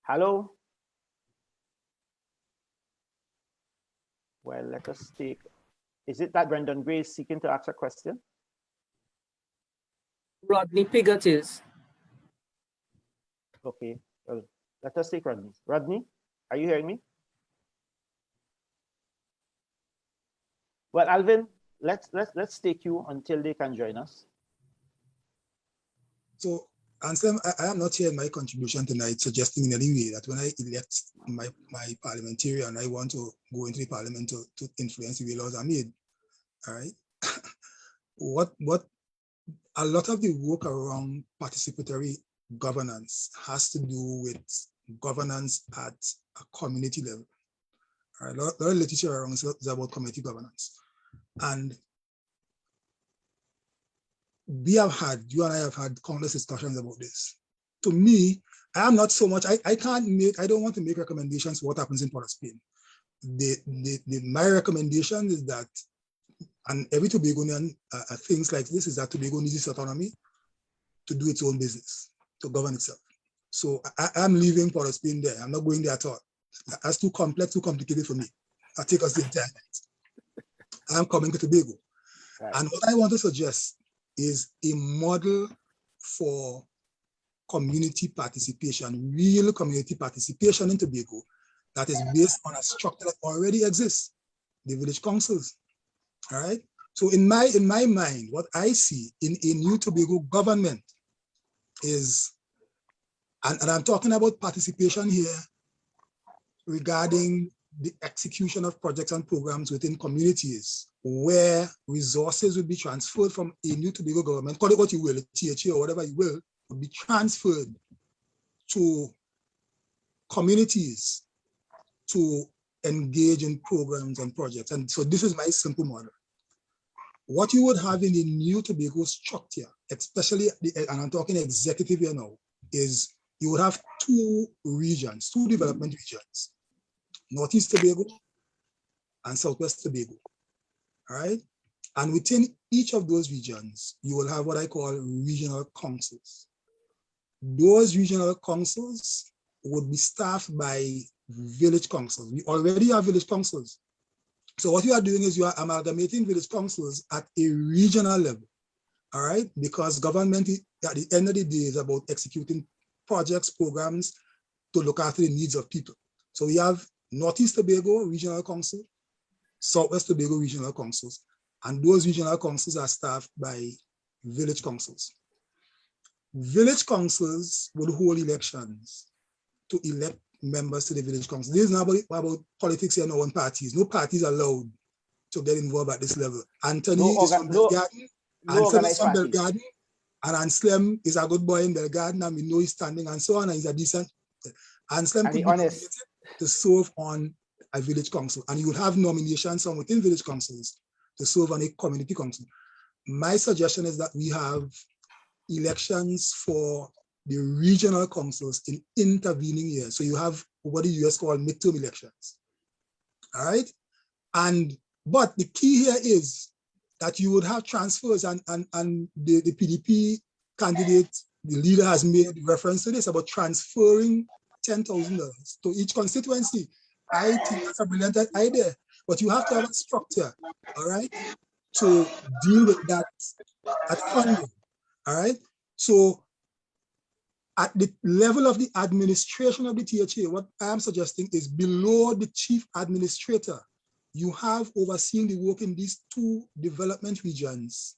Hello? Well, let us take, is it that Brendan Gray is seeking to ask a question? Rodney Pigott is. Okay, well, let us take Rodney. Rodney, are you hearing me? Well, Alvin, let's take you until they can join us. So, Anslem, I am not sharing my contribution tonight, suggesting in any way that when I elect my parliamentarian, I want to go into the parliament to influence the way laws are made. All right. What a lot of the work around participatory governance has to do with governance at a community level. All right. A lot of literature around is about community governance. And you and I have had countless discussions about this. To me, I am not so much, I don't want to make recommendations for what happens in Port of Spain. My recommendation is that, and every Tobagonian thinks like this, is that Tobago needs its autonomy to do its own business, to govern itself. So I'm leaving Port of Spain there. I'm not going there at all. That's too complex, too complicated for me. I'll take us the entire night. I'm coming to Tobago. Right. And what I want to suggest is a model for community participation, real community participation in Tobago that is based on a structure that already exists, the village councils. All right. So in my mind, what I see in a new Tobago government is, and I'm talking about participation here regarding the execution of projects and programs within communities where resources will be transferred from a new Tobago government, call it what you will, THA or whatever you will be transferred to communities to engage in programs and projects. And so this is my simple model. What you would have in the new Tobago structure, especially, and I'm talking executive here now, is you would have two regions, two development regions, Northeast Tobago and Southwest Tobago, all right? And within each of those regions, you will have what I call regional councils. Those regional councils would be staffed by village councils. We already have village councils. So what you are doing is you are amalgamating village councils at a regional level, all right? Because government, at the end of the day, is about executing projects, programs to look after the needs of people. So we have Northeast Tobago Regional Council, Southwest Tobago Regional Councils, and those regional councils are staffed by village councils. Village councils will hold elections to elect members to the village council. This is not about politics here, no one parties. No parties are allowed to get involved at this level. Anthony is from Belgarden, Anslem is from Belgarden, and Anslem is a good boy in Belgarden, and we know he's standing and so on, and he's a decent. Anslem could be nominated to serve on a village council, and you will have nominations from within village councils to serve on a community council. My suggestion is that we have elections for the regional councils in intervening years. So you have what the US call midterm elections. All right. But the key here is that you would have transfers, and the PDP candidate, the leader, has made reference to this about transferring $10,000 to each constituency. I think that's a brilliant idea, but you have to have a structure, all right, to deal with that at funding, all right? So at the level of the administration of the THA, what I am suggesting is below the chief administrator, you have overseeing the work in these two development regions,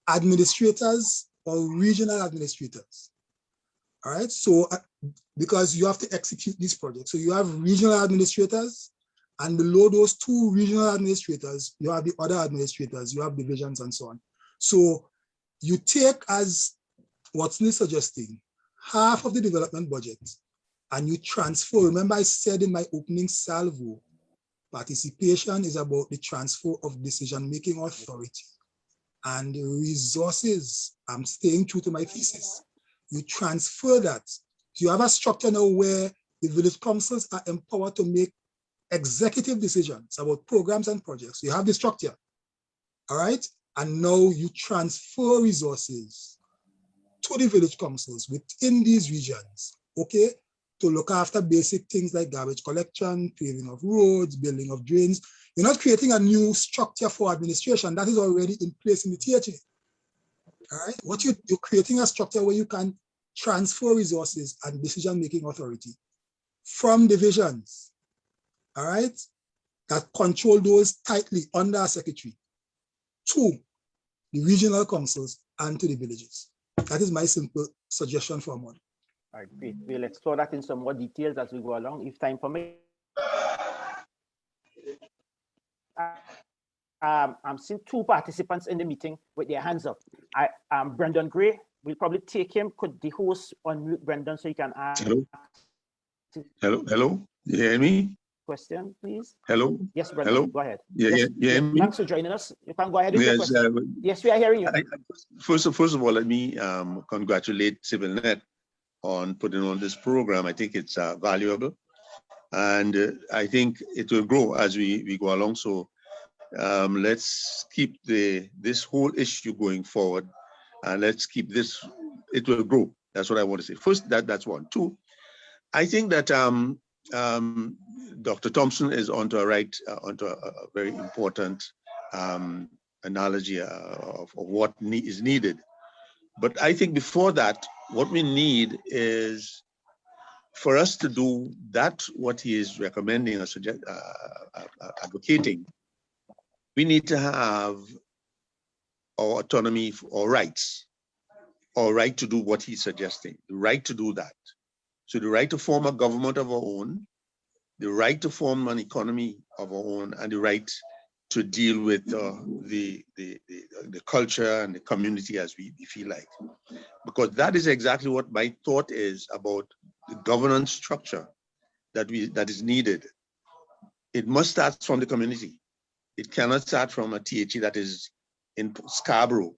administrators or regional administrators. All right, so because you have to execute these projects. So you have regional administrators, and below those two regional administrators, you have the other administrators, you have divisions and so on. So you take, as Watson is suggesting, half of the development budget and you transfer. Remember I said in my opening salvo, participation is about the transfer of decision-making authority and the resources. I'm staying true to my thesis. You transfer that. You have a structure now where the village councils are empowered to make executive decisions about programs and projects. You have the structure, all right? And now you transfer resources to the village councils within these regions, okay? To look after basic things like garbage collection, paving of roads, building of drains. You're not creating a new structure for administration. That is already in place in the THA. All right, what you're creating a structure where you can transfer resources and decision-making authority from divisions, all right, that control those tightly under a secretary, to the regional councils and to the villages. That is my simple suggestion for a model. All right, great. We'll explore that in some more details as we go along, if time permits. I'm seeing two participants in the meeting with their hands up. Brendan Gray, we'll probably take him. Could the host unmute Brendan so you can ask? Hello. You hear me? Question, please. Hello. Yes, Brendan. Hello. Go ahead. Yeah, Yes, thanks for joining us. You can go ahead with your question. Yes, we are hearing you. First of all, let me congratulate CivilNet on putting on this program. I think it's valuable, and I think it will grow as we go along. So let's keep this whole issue going forward, and let's keep this. It will grow. That's what I want to say. First, that's one. Two, I think that Dr. Thompson is onto a very important analogy of what is needed. But I think before that, what we need is for us to do that, what he is recommending or advocating. We need to have our autonomy or rights, or right to do what he's suggesting, the right to do that. So the right to form a government of our own, the right to form an economy of our own, and the right to deal with the culture and the community as we feel like. Because that is exactly what my thought is about the governance structure that is needed. It must start from the community. It cannot start from a THE that is in Scarborough,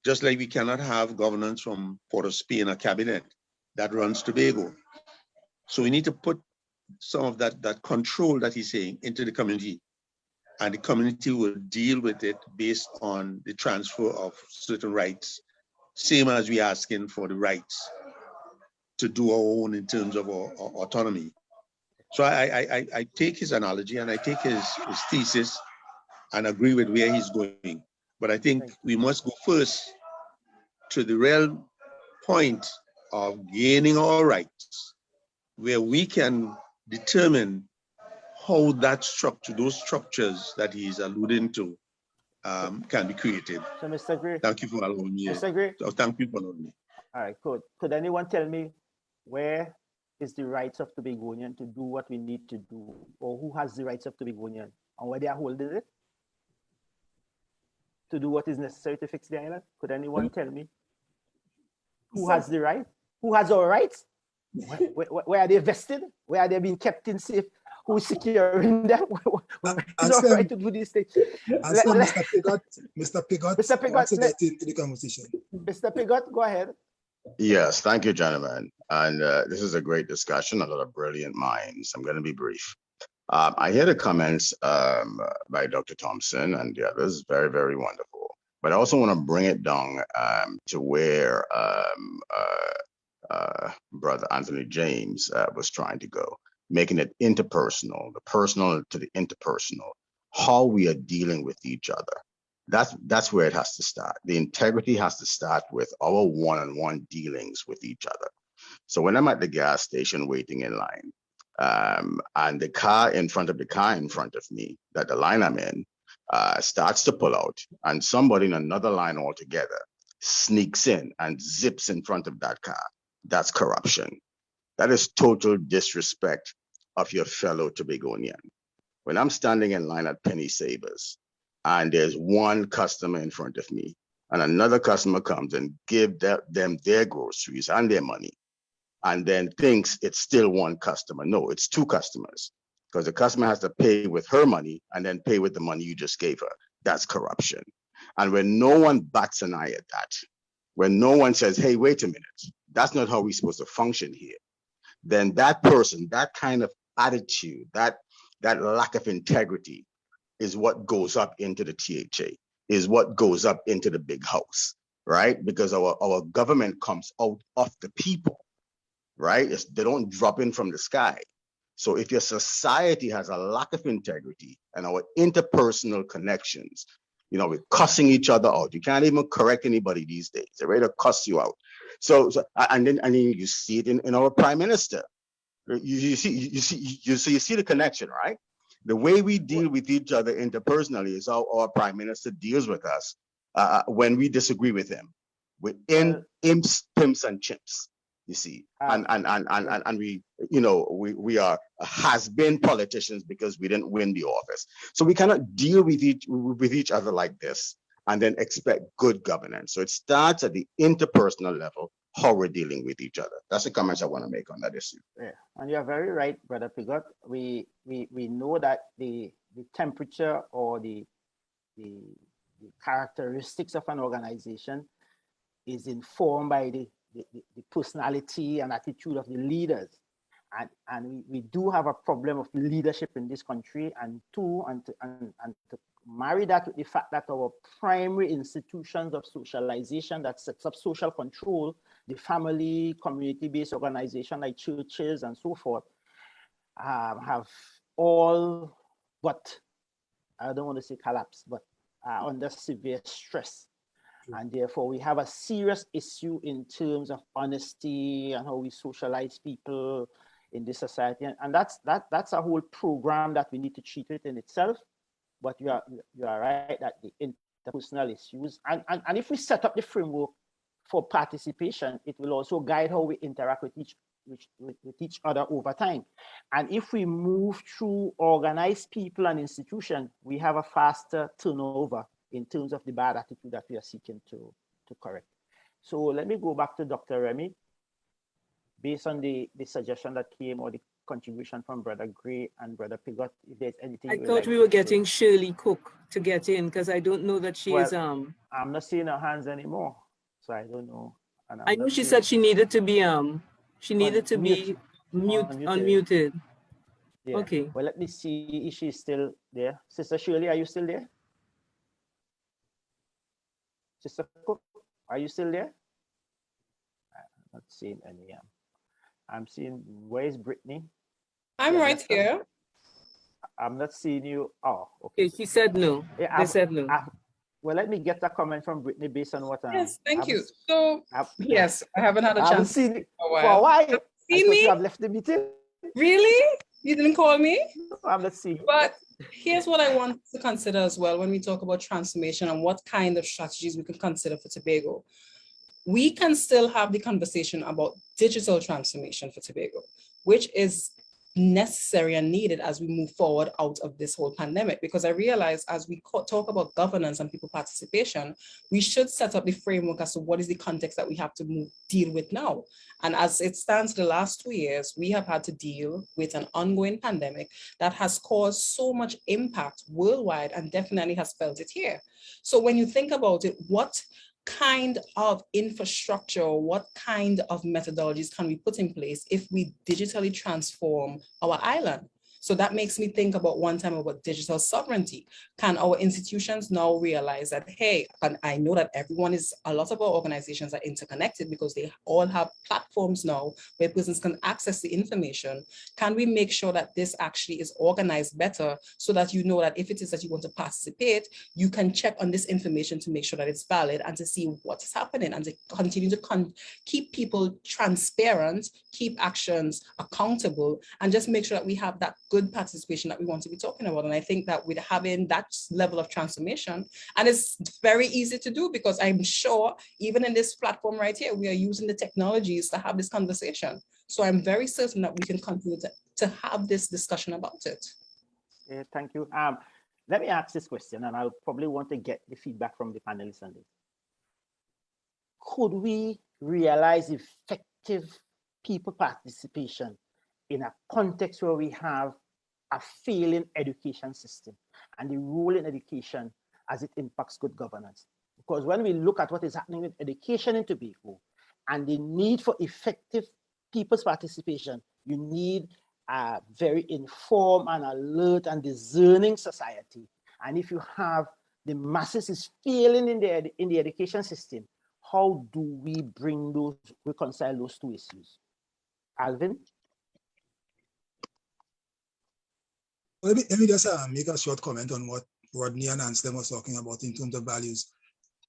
just like we cannot have governance from Port of Spain, a cabinet that runs Tobago. So we need to put some of that control that he's saying into the community. and the community will deal with it based on the transfer of certain rights, same as we asking for the rights to do our own in terms of our autonomy. So I take his analogy and I take his thesis and agree with where he's going. But I think we must go first to the real point of gaining our rights, where we can determine how that structure, those structures that he's alluding to, can be created. So, Mr. Gray. Thank you for allowing me. Mr. Gray. So thank you for allowing me. All right, could anyone tell me where is the rights of Tobagonian to do what we need to do, or who has the rights of Tobagonian and where they are holding it to do what is necessary to fix the island? Could anyone tell me who has the right? Who has our rights? Where are they vested? Where are they being kept in safe? Who's securing them? Who's our right to do these things? Mr. Pigot, Mr. Pigot, wants to get into the conversation. Mr. Pigot, go ahead. Yes, thank you, gentlemen. And this is a great discussion, a lot of brilliant minds. I'm going to be brief. I hear the comments by Dr. Thompson and the others, very, very wonderful. But I also want to bring it down to where Brother Anthony James was trying to go, making it interpersonal, the personal to the interpersonal, how we are dealing with each other. That's where it has to start. The integrity has to start with our one-on-one dealings with each other. So when I'm at the gas station waiting in line, and the car in front of me, that the line I'm in, starts to pull out, and somebody in another line altogether sneaks in and zips in front of that car, that's corruption. That is total disrespect of your fellow Tobagonian. When I'm standing in line at Penny Savers, and there's one customer in front of me, and another customer comes and give them their groceries and their money, and then thinks it's still one customer. No, it's two customers, because the customer has to pay with her money and then pay with the money you just gave her. That's corruption. And when no one bats an eye at that, when no one says, hey, wait a minute, that's not how we're supposed to function here, then that person, that kind of attitude, that lack of integrity is what goes up into the THA, is what goes up into the big house, right? Because our government comes out of the people, right? They don't drop in from the sky. So if your society has a lack of integrity and our interpersonal connections, we're cussing each other out. You can't even correct anybody these days. They're ready to cuss you out. So and then you see it in our prime minister. You see the connection, right? The way we deal with each other interpersonally is how our prime minister deals with us when we disagree with him. We're imps, pimps, and chimps. You see, and we are has-been politicians because we didn't win the office. So we cannot deal with each other like this and then expect good governance. So it starts at the interpersonal level, how we're dealing with each other. That's the comments I want to make on that issue. Yeah, and you're very right, Brother Pigot. We know that the temperature or the characteristics of an organization is informed by the personality and attitude of the leaders. And we do have a problem of leadership in this country, and to marry that with the fact that our primary institutions of socialization that sets up social control, the family, community-based organization like churches and so forth, have all but, I don't want to say collapse, but under severe stress. And therefore, we have a serious issue in terms of honesty and how we socialize people in this society. And that's a whole program that we need to treat it in itself. But you are right that the interpersonal issues, and if we set up the framework for participation, it will also guide how we interact with each other over time. And if we move through organized people and institutions, we have a faster turnover in terms of the bad attitude that we are seeking to correct. So let me go back to Dr. Remy. Based on the suggestion that came or the contribution from Brother Gray and Brother Pigot, if there's anything. I thought we were getting Shirley Cook to get in, because I don't know that she is. I'm not seeing her hands anymore, so I don't know. And I know she said she needed to be unmuted. Yeah. Okay. Well, let me see if she's still there. Sister Shirley, are you still there? Sister Cook, are you still there? I'm not seeing any. I'm seeing, where is Brittany? I'm Yeah, right here. I'm not seeing you. Oh, okay. Okay, she said no. Yeah, They said no. well, let me get a comment from Brittany based on what Yes, thank I've- you. So, yes, I haven't had a I haven't chance seen you for a for a while. while. Have you I seen thought me? you have left the meeting. Really? You didn't call me? I'm not seeing you. But here's what I want to consider as well when we talk about transformation and what kind of strategies we can consider for Tobago. We can still have the conversation about digital transformation for Tobago, which is necessary and needed as we move forward out of this whole pandemic. Because I realize as we talk about governance and people participation, we should set up the framework as to what is the context that we have to deal with now. And as it stands the last 2 years, we have had to deal with an ongoing pandemic that has caused so much impact worldwide and definitely has felt it here. So when you think about it, what kind of infrastructure or what kind of methodologies can we put in place if we digitally transform our island? So that makes me think about one time about digital sovereignty. Can our institutions now realize that, hey, and I know that a lot of our organizations are interconnected because they all have platforms now where persons can access the information. Can we make sure that this actually is organized better so that you know that if it is that you want to participate, you can check on this information to make sure that it's valid and to see what is happening and to continue to keep people transparent, keep actions accountable, and just make sure that we have that good participation that we want to be talking about. And I think that with having that level of transformation, and it's very easy to do because I'm sure even in this platform right here, we are using the technologies to have this conversation. So I'm very certain that we can continue to have this discussion about it. Thank you. Let me ask this question, and I'll probably want to get the feedback from the panelists on this. Could we realize effective people participation in a context where we have a failing education system and the role in education as it impacts good governance? Because when we look at what is happening with education in Tobago and the need for effective people's participation, you need a very informed and alert and discerning society. And if you have the masses is failing in the education system, how do we reconcile those two issues? Alvin? Let me just make a short comment on what Rodney and Anslem was talking about in terms of values.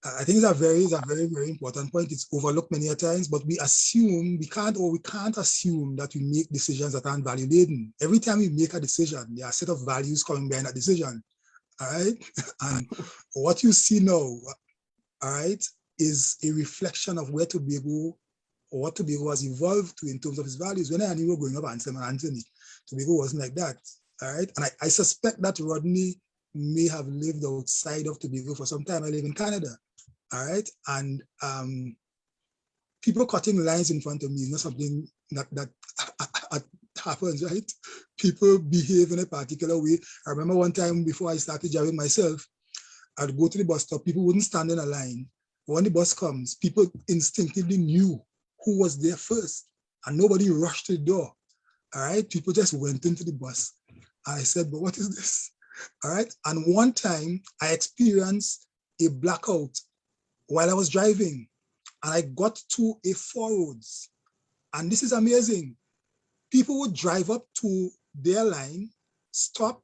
I think it's a very, very important point. It's overlooked many a times, but we can't assume that we make decisions that aren't value laden. Every time we make a decision, there are a set of values coming behind that decision. All right. And what you see now, all right, is a reflection of where Tobago or what Tobago has evolved to in terms of its values. When I knew we were growing up, Anslem and Anthony, Tobago wasn't like that. All right. And I suspect that Rodney may have lived outside of Tobago for some time. I live in Canada. All right. And people cutting lines in front of me is not something that happens, right? People behave in a particular way. I remember one time before I started driving myself, I'd go to the bus stop, people wouldn't stand in a line. When the bus comes, people instinctively knew who was there first, and nobody rushed to the door. All right, people just went into the bus. I said, but what is this? All right, and one time I experienced a blackout while I was driving, and I got to a 4 roads, and this is amazing. People would drive up to their line, stop,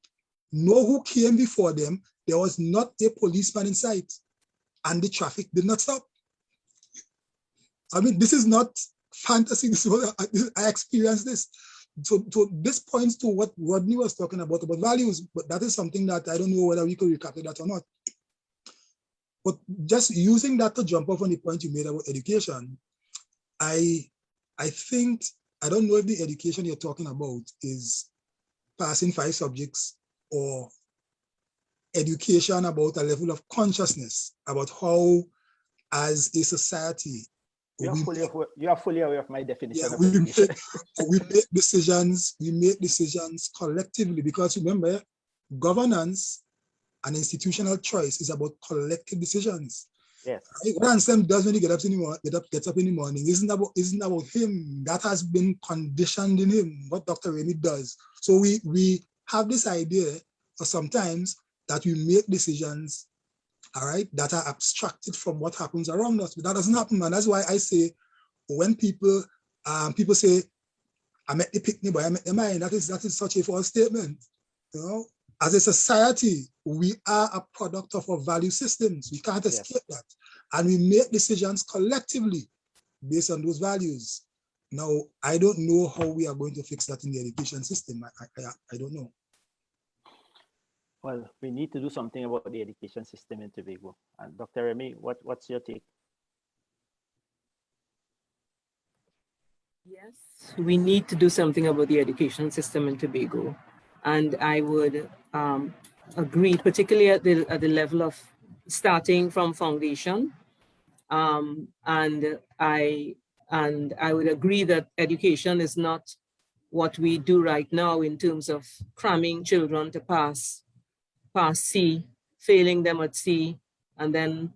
know who came before them. There was not a policeman in sight, and the traffic did not stop. I mean, this is not fantasy. This is what I experienced this. So this points to what Rodney was talking about values, but that is something that I don't know whether we could recapture that or not. But just using that to jump off on the point you made about education, I think, I don't know if the education you're talking about is passing 5 subjects or education about a level of consciousness about how, as a society, you are fully aware of my definition of we education. make decisions collectively, because remember, governance and institutional choice is about collective decisions. Yes. Right? What Anslem does when he gets up in the morning isn't about him. That has been conditioned in him, what Dr. Remy does. So we have this idea sometimes that we make decisions, all right, that are abstracted from what happens around us. But that doesn't happen, man. That's why I say when people say, I met the picnic boy, I met the mind, that is such a false statement. You know, as a society, we are a product of our value systems. We can't escape that. And we make decisions collectively based on those values. Now, I don't know how we are going to fix that in the education system. I don't know. Well, we need to do something about the education system in Tobago. And Dr. Remy, what's your take? Yes, we need to do something about the education system in Tobago. And I would agree, particularly at the level of starting from foundation. And I would agree that education is not what we do right now in terms of cramming children to pass C, failing them at C, and then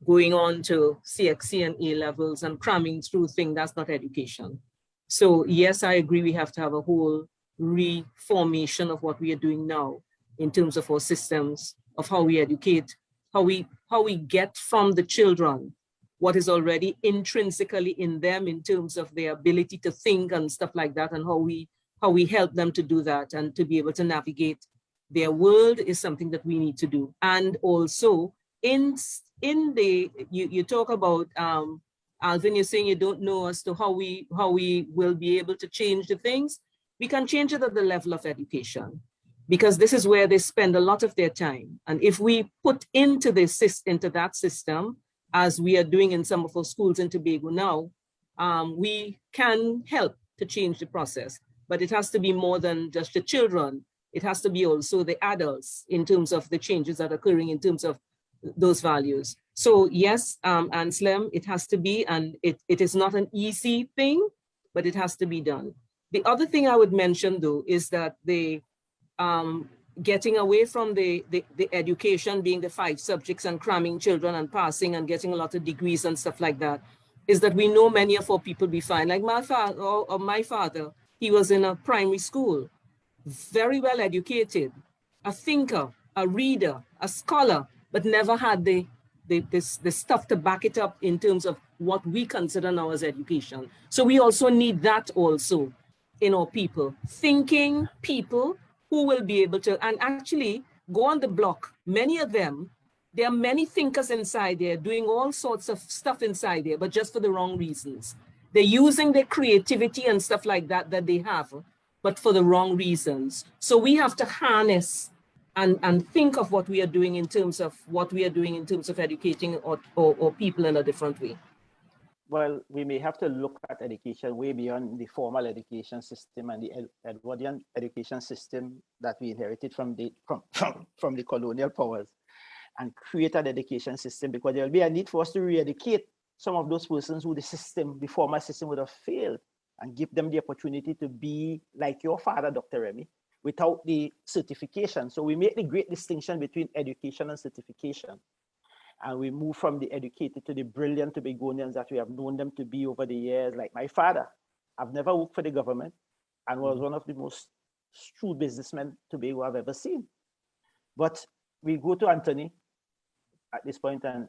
going on to CXC and A levels and cramming through things. That's not education. So yes, I agree we have to have a whole reformation of what we are doing now in terms of our systems, of how we educate, how we get from the children what is already intrinsically in them in terms of their ability to think and stuff like that, and how we help them to do that and to be able to navigate their world is something that we need to do. And also in the, you talk about, Alvin, you're saying you don't know as to how we will be able to change the things. We can change it at the level of education, because this is where they spend a lot of their time. And if we put into that system, as we are doing in some of our schools in Tobago now, we can help to change the process. But it has to be more than just the children. It has to be also the adults in terms of the changes that are occurring in terms of those values. So yes, Anslem, it has to be, and it is not an easy thing, but it has to be done. The other thing I would mention though is that the getting away from the education being the 5 subjects and cramming children and passing and getting a lot of degrees and stuff like that, is that we know many of our people be fine. Like my father, he was in a primary school, very well educated, a thinker, a reader, a scholar, but never had the stuff to back it up in terms of what we consider now as education. So we also need that also in our people, thinking people who will be able to, and actually go on the block. Many of them, there are many thinkers inside there doing all sorts of stuff inside there, but just for the wrong reasons. They're using their creativity and stuff like that they have, but for the wrong reasons. So we have to harness and think of what we are doing in terms of educating or people in a different way. Well, we may have to look at education way beyond the formal education system and the Edwardian education system that we inherited from the colonial powers, and create an education system, because there will be a need for us to re-educate some of those persons who the formal system would have failed, and give them the opportunity to be like your father, Dr. Remy, without the certification. So we make the great distinction between education and certification. And we move from the educated to the brilliant Tobagonians that we have known them to be over the years. Like my father, I've never worked for the government and was one of the most shrewd businessmen Tobago I've ever seen. But we go to Anthony at this point and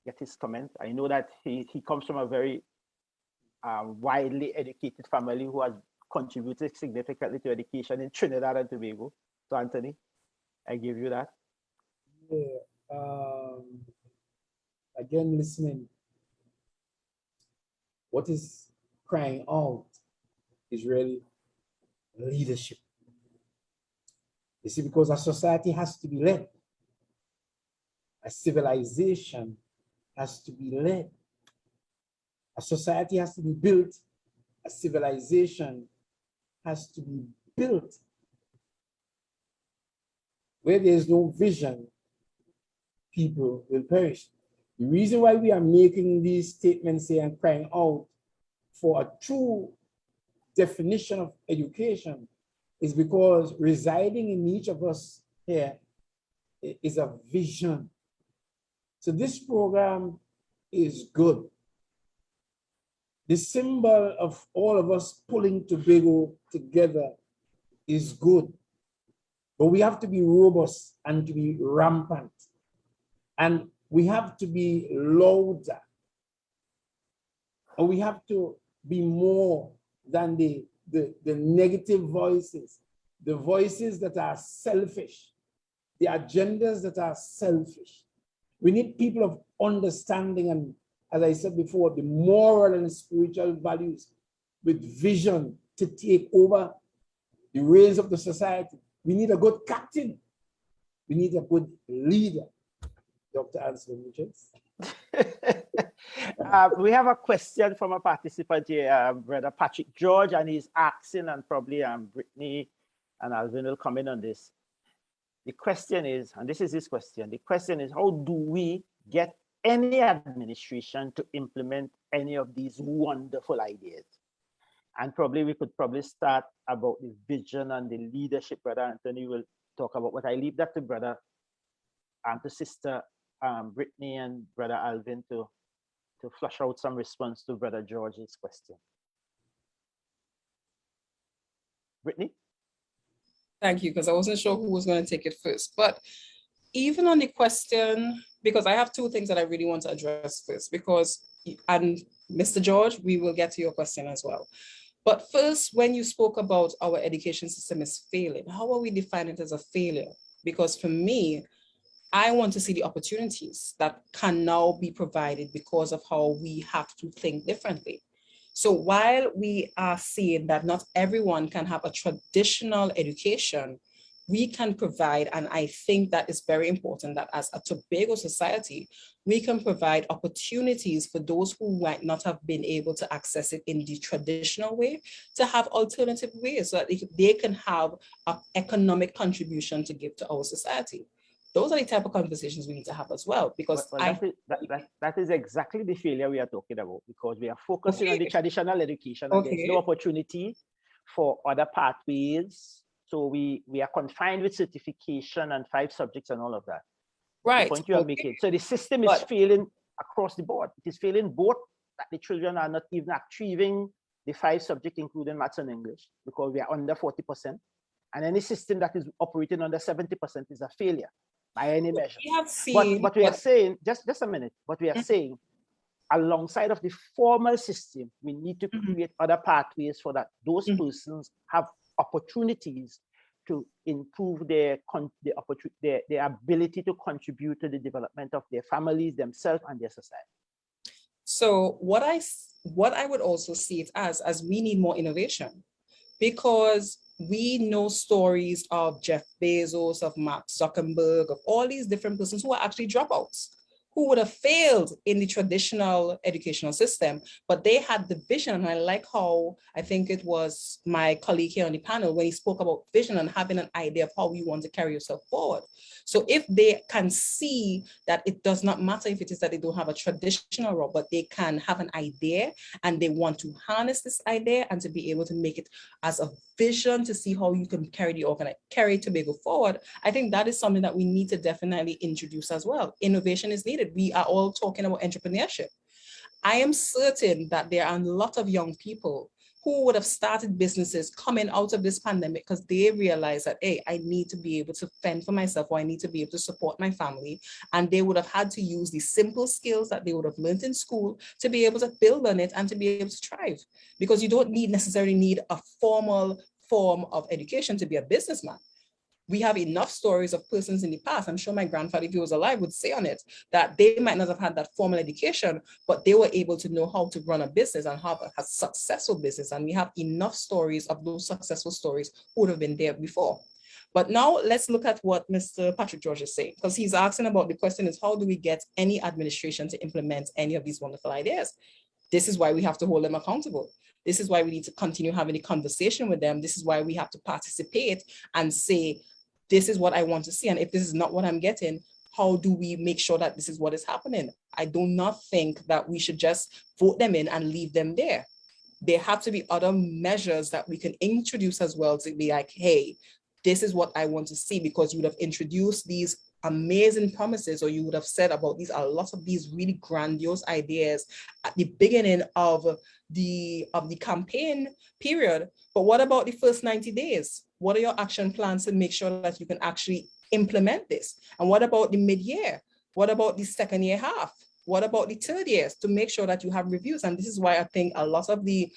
get his comment. I know that he comes from a very widely educated family who has contributed significantly to education in Trinidad and Tobago. So Anthony, I give you that. Yeah. Again, listening, what is crying out is really leadership. You see, because a society has to be led. A civilization has to be led. A society has to be built. A civilization has to be built. Where there is no vision, people will perish. The reason why we are making these statements here and crying out for a true definition of education is because residing in each of us here is a vision. So this program is good. The symbol of all of us pulling Tobago together is good. But we have to be robust and to be rampant. And we have to be louder. And we have to be more than the negative voices, the voices that are selfish, the agendas that are selfish. We need people of understanding and, as I said before, the moral and spiritual values with vision to take over the reins of the society. We need a good captain. We need a good leader. Dr. Anslem Richards. We have a question from a participant here, Brother Patrick George, and he's asking, and probably Brittany and Alvin will come in on this. The question is, and this is his question, the question is, how do we get any administration to implement any of these wonderful ideas? And probably we could start about the vision and the leadership. Brother Anthony will talk about what. I leave that to Brother and to Sister Brittany and Brother Alvin to flush out some response to Brother George's question. Brittany? Thank you, because I wasn't sure who was going to take it first. But even on the question, because I have two things that I really want to address first, because, and Mr. George, we will get to your question as well. But first, when you spoke about our education system is failing, how are we defining it as a failure? Because for me, I want to see the opportunities that can now be provided because of how we have to think differently. So while we are seeing that not everyone can have a traditional education, we can provide, and I think that is very important, that as a Tobago society, we can provide opportunities for those who might not have been able to access it in the traditional way to have alternative ways so that they can have an economic contribution to give to our society. Those are the type of conversations we need to have as well, because that is exactly the failure we are talking about, because we are focusing on the traditional education and there's no opportunity for other pathways. So we are confined with certification and 5 subjects and all of that. Right. The point you are making. So the system is failing across the board. It is failing both that the children are not even achieving the 5 subjects, including maths and English, because we are under 40%. And any system that is operating under 70% is a failure by any measure. But we are saying, just a minute, but we are saying, alongside of the formal system, we need to create other pathways for that those persons have opportunities to improve their ability to contribute to the development of their families, themselves, and their society. So what I would also see it as we need more innovation, because we know stories of Jeff Bezos, of Mark Zuckerberg, of all these different persons who are actually dropouts, who would have failed in the traditional educational system, but they had the vision. And I like how, I think it was my colleague here on the panel, when he spoke about vision and having an idea of how you want to carry yourself forward. So if they can see that it does not matter if it is that they don't have a traditional route, but they can have an idea and they want to harness this idea and to be able to make it as a vision to see how you can carry Tobago forward, I think that is something that we need to definitely introduce as well. Innovation is needed. We are all talking about entrepreneurship. I am certain that there are a lot of young people who would have started businesses coming out of this pandemic because they realize that, hey, I need to be able to fend for myself, or I need to be able to support my family. And they would have had to use the simple skills that they would have learned in school to be able to build on it and to be able to thrive. Because you don't necessarily need a formal form of education to be a businessman. We have enough stories of persons in the past. I'm sure my grandfather, if he was alive, would say on it that they might not have had that formal education, but they were able to know how to run a business and have a successful business. And we have enough stories of those successful stories who would have been there before. But now let's look at what Mr. Patrick George is saying, because he's asking about, the question is, how do we get any administration to implement any of these wonderful ideas? This is why we have to hold them accountable. This is why we need to continue having a conversation with them. This is why we have to participate and say, this is what I want to see. And if this is not what I'm getting, how do we make sure that this is what is happening? I do not think that we should just vote them in and leave them there. There have to be other measures that we can introduce as well to be like, hey, this is what I want to see, because you would have introduced these amazing promises, or you would have said about these, a lot of these really grandiose ideas at the beginning of the campaign period. But what about the first 90 days? What are your action plans to make sure that you can actually implement this? And what about the mid-year? What about the second year half? What about the third years, to make sure that you have reviews? And this is why I think a lot of the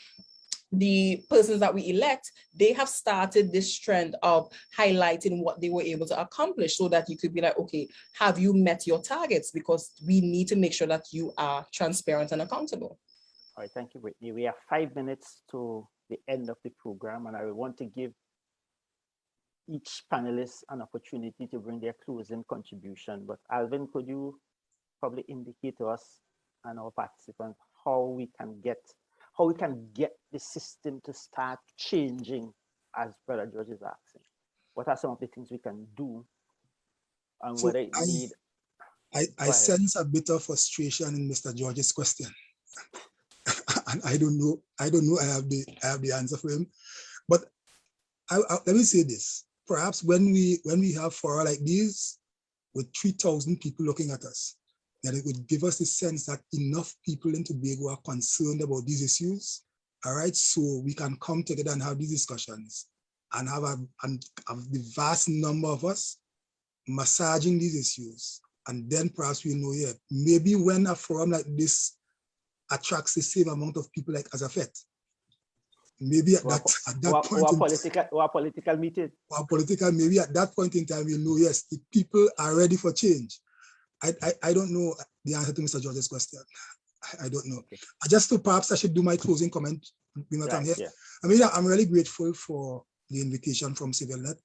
persons that we elect, they have started this trend of highlighting what they were able to accomplish, so that you could be like, okay, have you met your targets? Because we need to make sure that you are transparent and accountable. All right, thank you, Whitney. We have 5 minutes to the end of the program, and I want to give each panelist an opportunity to bring their closing contribution. But Alvin, could you probably indicate to us and our participants how we can get the system to start changing, as Brother George is asking? What are some of the things we can do, and So whether it need? I sense a bit of frustration in Mr. George's question, and I don't know. I have the answer for him, but let me say this. Perhaps when we have fora like these with 3,000 people looking at us, that it would give us the sense that enough people in Tobago are concerned about these issues, all right? So we can come together and have these discussions and have the vast number of us massaging these issues. And then perhaps we know, yeah, maybe when a forum like this attracts the same amount of people like Azafet, maybe at that political meeting. Maybe at that point in time, we know, yes, the people are ready for change. I don't know the answer to Mr. George's question. I don't know. Okay. Perhaps I should do my closing comment. Here. Yeah. I mean, I'm really grateful for the invitation from CivilNet.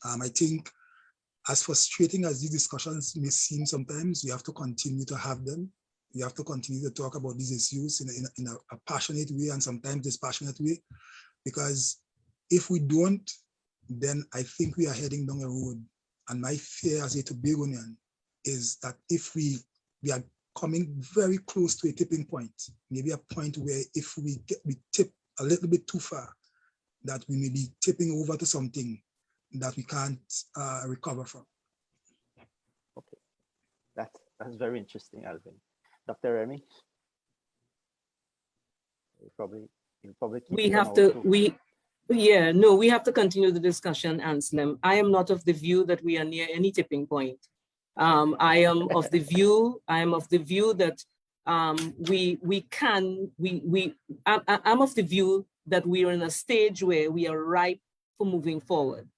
I think as frustrating as these discussions may seem sometimes, we have to continue to have them. We have to continue to talk about these issues in a passionate way, and sometimes dispassionate way, because if we don't, then I think we are heading down a road. And my fear as a Tobagonian is that if we are coming very close to a tipping point, maybe a point where if we tip a little bit too far, that we may be tipping over to something that we can't recover from. Okay, that's very interesting, Alvin. Dr. Remy, you probably keep we have to we have to continue the discussion, Anslem. I am not of the view that we are near any tipping point. I am of the view that I'm of the view that we are in a stage where we are ripe for moving forward.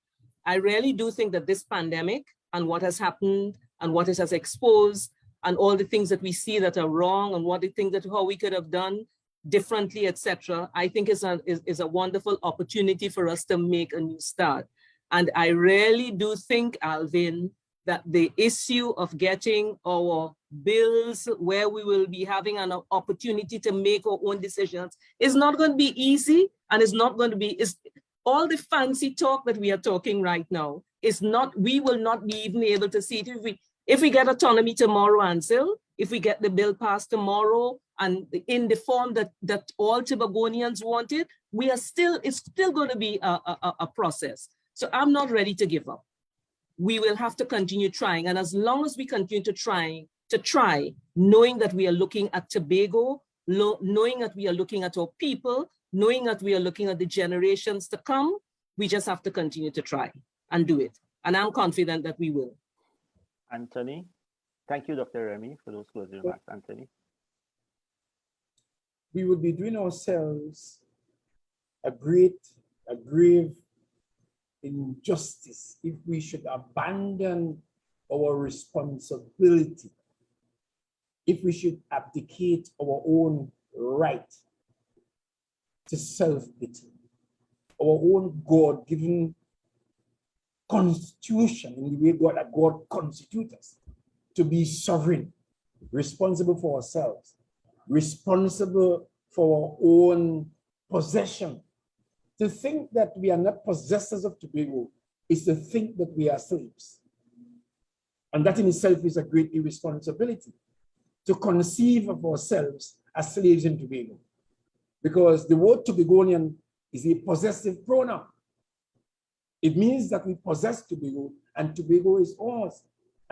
I really do think that this pandemic and what has happened and what it has exposed and all the things that we see that are wrong and what the things that how we could have done differently, etc., I think is a wonderful opportunity for us to make a new start. And I really do think, Alvin, that the issue of getting our bills where we will be having an opportunity to make our own decisions is not going to be easy, and it's not going to be, all the fancy talk that we are talking right now is not, we will not be even able to see it. If we get autonomy tomorrow, Ansel, if we get the bill passed tomorrow and in the form that all Tobagonians wanted, it's still going to be a process. So I'm not ready to give up. We will have to continue trying. And as long as we continue to try, knowing that we are looking at Tobago, knowing that we are looking at our people, knowing that we are looking at the generations to come, we just have to continue to try and do it. And I'm confident that we will. Anthony, thank you, Dr. Remy, for those closing remarks. Anthony. We would be doing ourselves a grave injustice if we should abandon our responsibility, if we should abdicate our own right to self-pity, our own God-given constitution in the way God constitutes us, to be sovereign, responsible for ourselves, responsible for our own possession. To think that we are not possessors of Tobago is to think that we are slaves. And that in itself is a great irresponsibility, to conceive of ourselves as slaves in Tobago. Because the word Tobagonian is a possessive pronoun. It means that we possess Tobago and Tobago is ours.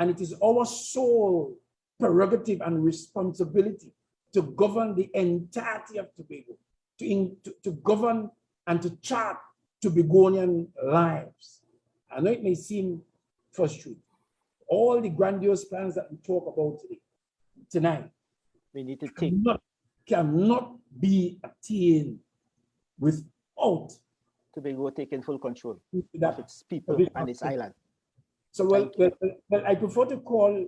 And it is our sole prerogative and responsibility to govern the entirety of Tobago, to govern and to chart Tobagonian lives. I know it may seem frustrating. All the grandiose plans that we talk about tonight We need to take cannot be attained without Tobago taking full control that of its people and its island. So well, I prefer to call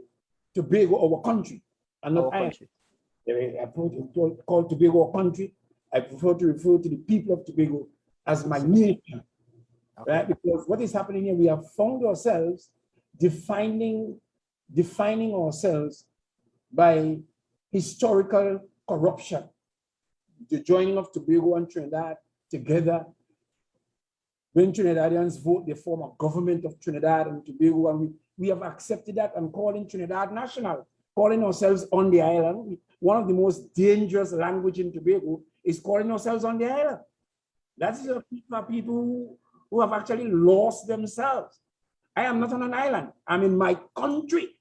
Tobago our country and not Our country. I prefer to call Tobago our country. I prefer to refer to the people of Tobago as my nation, right? Because what is happening here, we have found ourselves defining ourselves by historical corruption. The joining of Tobago and Trinidad together. When Trinidadians vote, they form a government of Trinidad and Tobago, and we have accepted that and calling Trinidad national, calling ourselves on the island. One of the most dangerous language in Tobago is calling ourselves on the island. That's for people who have actually lost themselves. I am not on an island. I'm in my country,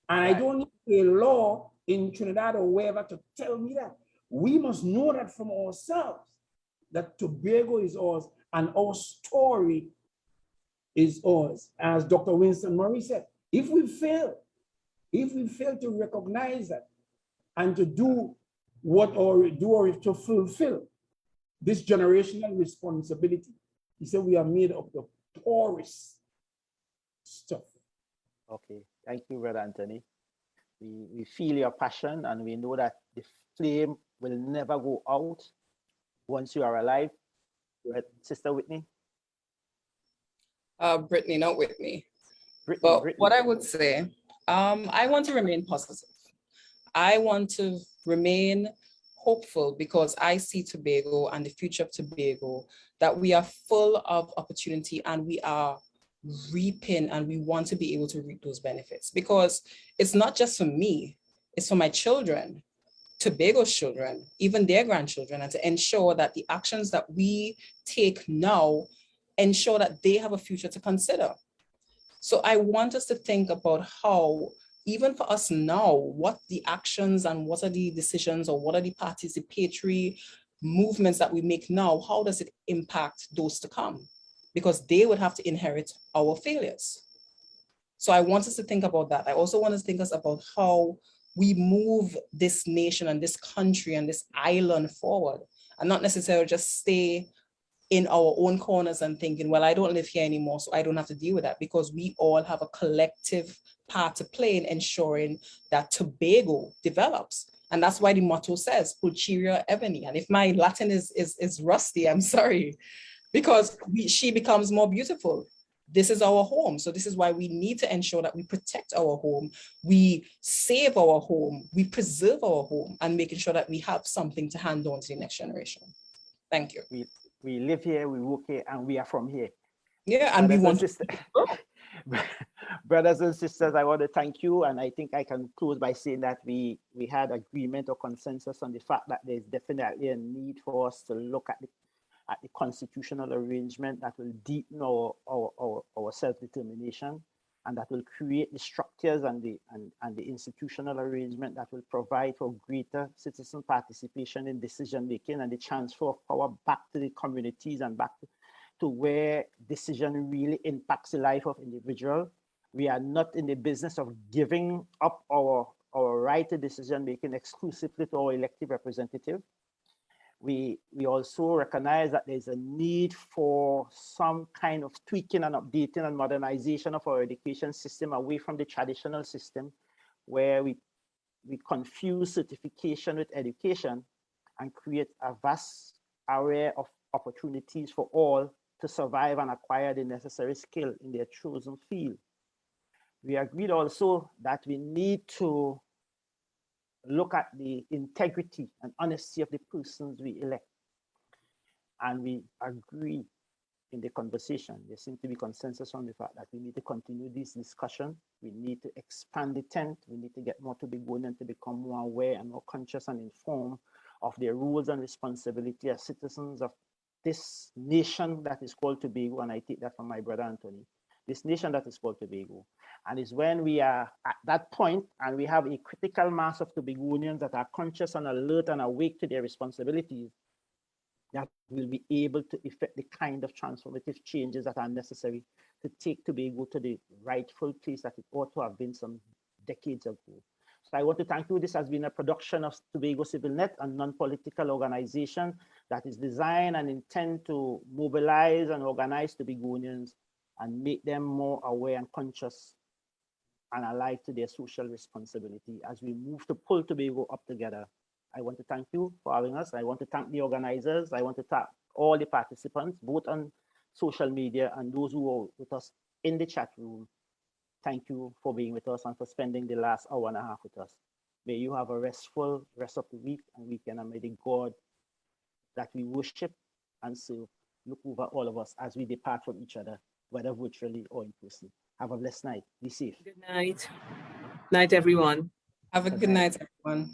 and I don't need a law in Trinidad or wherever to tell me that. We must know that from ourselves, that Tobago is ours and our story is ours. As Dr. Winston Murray said, if we fail to recognize that and to do or to fulfill this generational responsibility, he said we are made of the poorest stuff. Okay, thank you, Brother Anthony. We feel your passion, and we know that the flame will never go out once you are alive. Sister Whitney? Brittany, not Whitney. Brittany. What I would say, I want to remain positive. I want to remain hopeful because I see Tobago and the future of Tobago, that we are full of opportunity and we are reaping, and we want to be able to reap those benefits, because it's not just for me, it's for my children, Tobago's children, even their grandchildren, and to ensure that the actions that we take now ensure that they have a future to consider. So I want us to think about how, even for us now, what the actions and what are the decisions or what are the participatory movements that we make now, how does it impact those to come? Because they would have to inherit our failures. So I want us to think about that. I also want us to think about how we move this nation and this country and this island forward, and not necessarily just stay in our own corners and thinking, well, I don't live here anymore, so I don't have to deal with that, because we all have a collective part to play in ensuring that Tobago develops. And that's why the motto says, Pulcheria Ebony. And if my Latin is rusty, I'm sorry, because she becomes more beautiful. This is our home. So this is why we need to ensure that we protect our home, we save our home, we preserve our home, and making sure that we have something to hand on to the next generation. Thank you. We live here, we work here, and we are from here. Yeah, and we want to. Brothers and sisters, I want to thank you, and I think I can close by saying that we had agreement or consensus on the fact that there's definitely a need for us to look at the constitutional arrangement that will deepen our self-determination, and that will create the structures and the institutional arrangement that will provide for greater citizen participation in decision making and the transfer of power back to the communities and back to where decision really impacts the life of individual. We are not in the business of giving up our right to decision making exclusively to our elected representative. We also recognize that there's a need for some kind of tweaking and updating and modernization of our education system away from the traditional system, where we confuse certification with education and create a vast array of opportunities for all to survive and acquire the necessary skill in their chosen field. We agreed also that we need to look at the integrity and honesty of the persons we elect. And we agree in the conversation, there seems to be consensus on the fact that we need to continue this discussion. We need to expand the tent. We need to get more Tobagonians to become more aware and more conscious and informed of their roles and responsibility as citizens of this nation that is called Tobago. And I take that from my brother Anthony, this nation that is called Tobago. And it's when we are at that point and we have a critical mass of Tobagoans that are conscious and alert and awake to their responsibilities, that will be able to effect the kind of transformative changes that are necessary to take Tobago to the rightful place that it ought to have been some decades ago. So I want to thank you. This has been a production of Tobago CivilNet, a non-political organization that is designed and intend to mobilize and organize Tobagoans and make them more aware and conscious and alive to their social responsibility as we move to pull Tobago up together. I want to thank you for having us. I want to thank the organizers. I want to thank all the participants, both on social media and those who are with us in the chat room. Thank you for being with us and for spending the last hour and a half with us. May you have a restful rest of the week and weekend, and may the God that we worship and serve look over all of us as we depart from each other, whether virtually or in person. Have a blessed night. Be safe. Good night. Night, everyone. Have a good night, everyone.